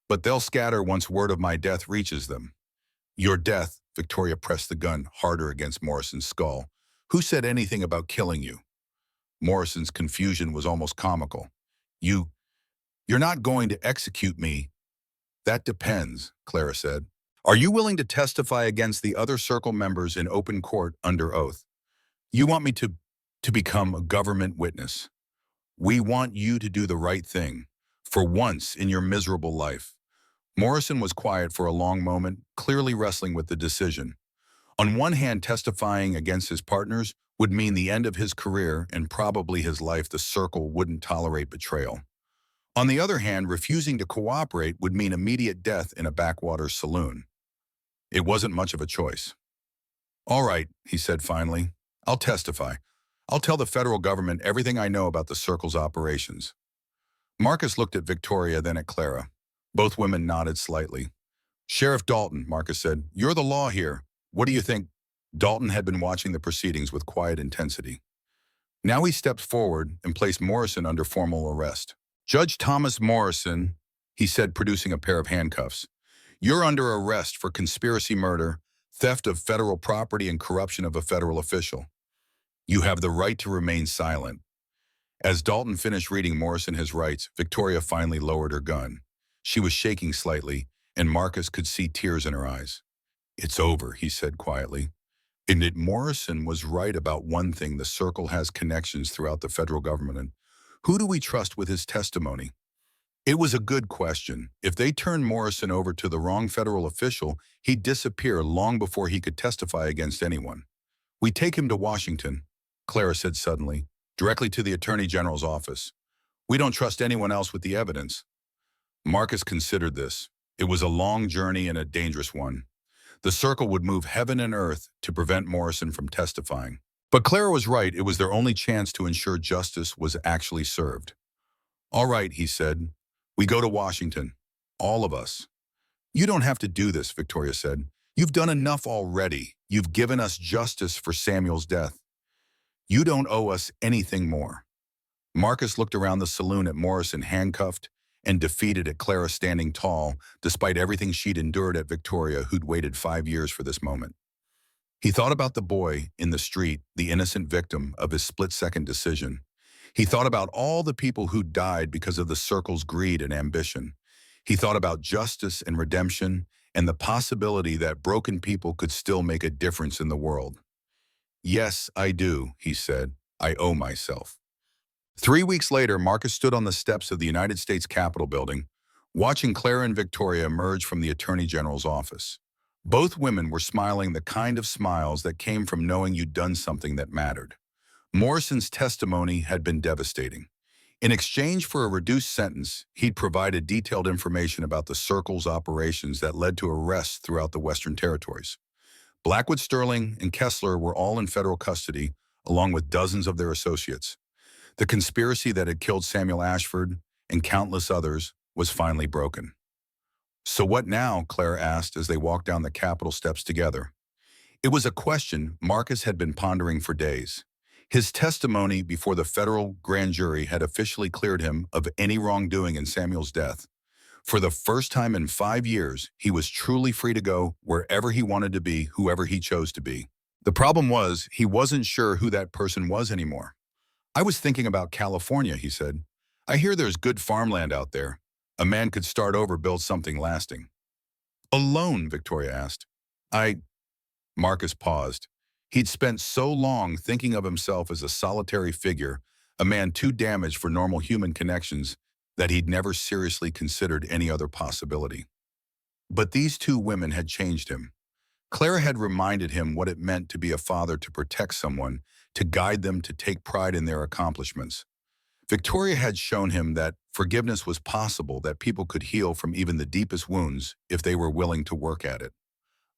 But they'll scatter once word of my death reaches them." "Your death," Victoria pressed the gun harder against Morrison's skull. "Who said anything about killing you?" Morrison's confusion was almost comical. You're not going to execute me." "That depends," Clara said. "Are you willing to testify against the other Circle members in open court under oath?" "You want me to become a government witness?" "We want you to do the right thing, for once in your miserable life." Morrison was quiet for a long moment, clearly wrestling with the decision. On one hand, testifying against his partners would mean the end of his career and probably his life. The Circle wouldn't tolerate betrayal. On the other hand, refusing to cooperate would mean immediate death in a backwater saloon. It wasn't much of a choice. "All right," he said finally. "I'll testify. I'll tell the federal government everything I know about the Circle's operations." Marcus looked at Victoria, then at Clara. Both women nodded slightly. "Sheriff Dalton," Marcus said, "you're the law here. What do you think?" Dalton had been watching the proceedings with quiet intensity. Now he stepped forward and placed Morrison under formal arrest. "Judge Thomas Morrison," he said, producing a pair of handcuffs, "you're under arrest for conspiracy murder, theft of federal property, and corruption of a federal official. You have the right to remain silent." As Dalton finished reading Morrison his rights, Victoria finally lowered her gun. She was shaking slightly, and Marcus could see tears in her eyes. It's over, he said quietly. And Morrison was right about one thing: the circle has connections throughout the federal government. And who do we trust with his testimony? It was a good question. If they turned Morrison over to the wrong federal official, he'd disappear long before he could testify against anyone. We take him to Washington, Clara said suddenly, directly to the Attorney General's office. We don't trust anyone else with the evidence. Marcus considered this. It was a long journey and a dangerous one. The circle would move heaven and earth to prevent Morrison from testifying. But Clara was right. It was their only chance to ensure justice was actually served. All right, he said. We go to Washington. All of us. You don't have to do this, Victoria said. You've done enough already. You've given us justice for Samuel's death. You don't owe us anything more. Marcus looked around the saloon at Morrison handcuffed and defeated, at Clara standing tall, despite everything she'd endured, at Victoria, who'd waited 5 years for this moment. He thought about the boy in the street, the innocent victim of his split-second decision. He thought about all the people who'd died because of the circle's greed and ambition. He thought about justice and redemption and the possibility that broken people could still make a difference in the world. Yes, I do, he said. I owe myself. 3 weeks later, Marcus stood on the steps of the United States Capitol building, watching Clara and Victoria emerge from the Attorney General's office. Both women were smiling, the kind of smiles that came from knowing you'd done something that mattered. Morrison's testimony had been devastating. In exchange for a reduced sentence, he'd provided detailed information about the circle's operations that led to arrests throughout the Western Territories. Blackwood, Sterling, and Kessler were all in federal custody, along with dozens of their associates. The conspiracy that had killed Samuel Ashford and countless others was finally broken. So what now? Claire asked as they walked down the Capitol steps together. It was a question Marcus had been pondering for days. His testimony before the federal grand jury had officially cleared him of any wrongdoing in Samuel's death. For the first time in 5 years, he was truly free to go wherever he wanted to be, whoever he chose to be. The problem was, he wasn't sure who that person was anymore. I was thinking about California, he said. I hear there's good farmland out there. A man could start over, build something lasting. Alone, Victoria asked. Marcus paused. He'd spent so long thinking of himself as a solitary figure, a man too damaged for normal human connections, that he'd never seriously considered any other possibility. But these two women had changed him. Clara had reminded him what it meant to be a father, to protect someone, to guide them, to take pride in their accomplishments. Victoria had shown him that forgiveness was possible, that people could heal from even the deepest wounds if they were willing to work at it.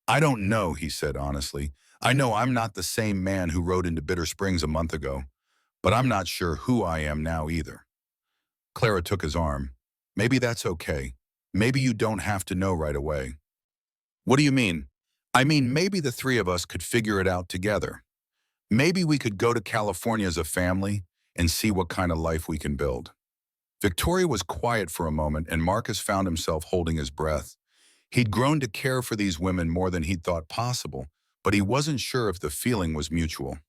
I don't know, he said honestly. I know I'm not the same man who rode into Bitter Springs a month ago, but I'm not sure who I am now either. Clara took his arm. Maybe that's okay. Maybe you don't have to know right away. What do you mean? I mean, maybe the three of us could figure it out together. Maybe we could go to California as a family and see what kind of life we can build. Victoria was quiet for a moment, and Marcus found himself holding his breath. He'd grown to care for these women more than he'd thought possible, but he wasn't sure if the feeling was mutual.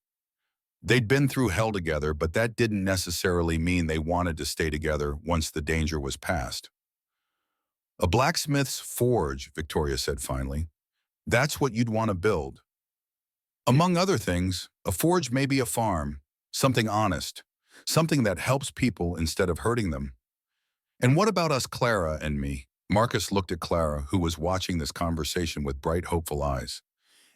They'd been through hell together, but that didn't necessarily mean they wanted to stay together once the danger was past. A blacksmith's forge, Victoria said finally. That's what you'd want to build. Among other things, a forge may be a farm, something honest, something that helps people instead of hurting them. And what about us, Clara and me? Marcus looked at Clara, who was watching this conversation with bright, hopeful eyes.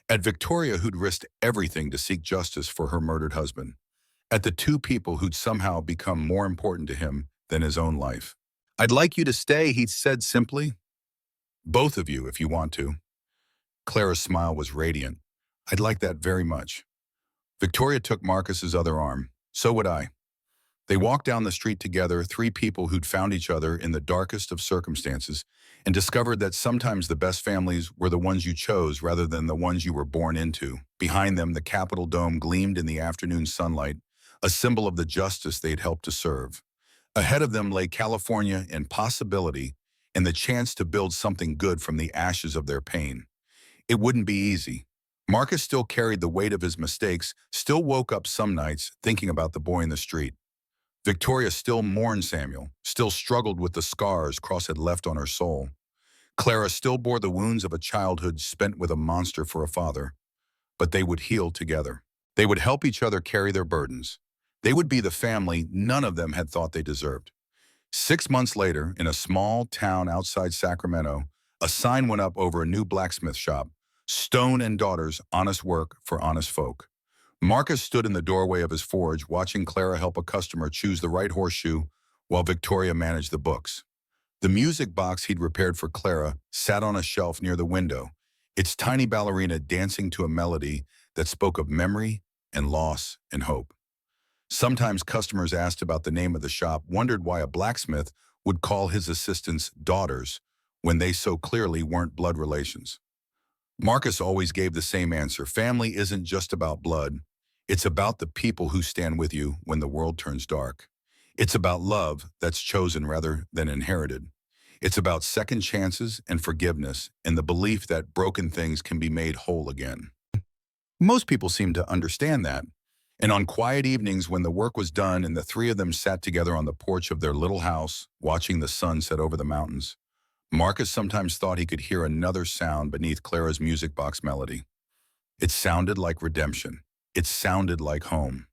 At Victoria, who'd risked everything to seek justice for her murdered husband. At the two people who'd somehow become more important to him than his own life. I'd like you to stay, he said simply. Both of you, if you want to. Clara's smile was radiant. I'd like that very much. Victoria took Marcus's other arm. So would I. They walked down the street together, three people who'd found each other in the darkest of circumstances, and discovered that sometimes the best families were the ones you chose rather than the ones you were born into. Behind them, the Capitol dome gleamed in the afternoon sunlight, a symbol of the justice they'd helped to serve. Ahead of them lay California and possibility, and the chance to build something good from the ashes of their pain. It wouldn't be easy. Marcus still carried the weight of his mistakes, still woke up some nights thinking about the boy in the street. Victoria still mourned Samuel, still struggled with the scars Cross had left on her soul. Clara still bore the wounds of a childhood spent with a monster for a father, but they would heal together. They would help each other carry their burdens. They would be the family none of them had thought they deserved. 6 months later, in a small town outside Sacramento, a sign went up over a new blacksmith shop: Stone and Daughters, honest work for honest folk. Marcus stood in the doorway of his forge, watching Clara help a customer choose the right horseshoe while Victoria managed the books. The music box he'd repaired for Clara sat on a shelf near the window, its tiny ballerina dancing to a melody that spoke of memory and loss and hope. Sometimes customers asked about the name of the shop, wondered why a blacksmith would call his assistants daughters when they so clearly weren't blood relations. Marcus always gave the same answer: family isn't just about blood. It's about the people who stand with you when the world turns dark. It's about love that's chosen rather than inherited. It's about second chances and forgiveness and the belief that broken things can be made whole again. Most people seem to understand that. And on quiet evenings when the work was done and the three of them sat together on the porch of their little house, watching the sun set over the mountains, Marcus sometimes thought he could hear another sound beneath Clara's music box melody. It sounded like redemption. It sounded like home.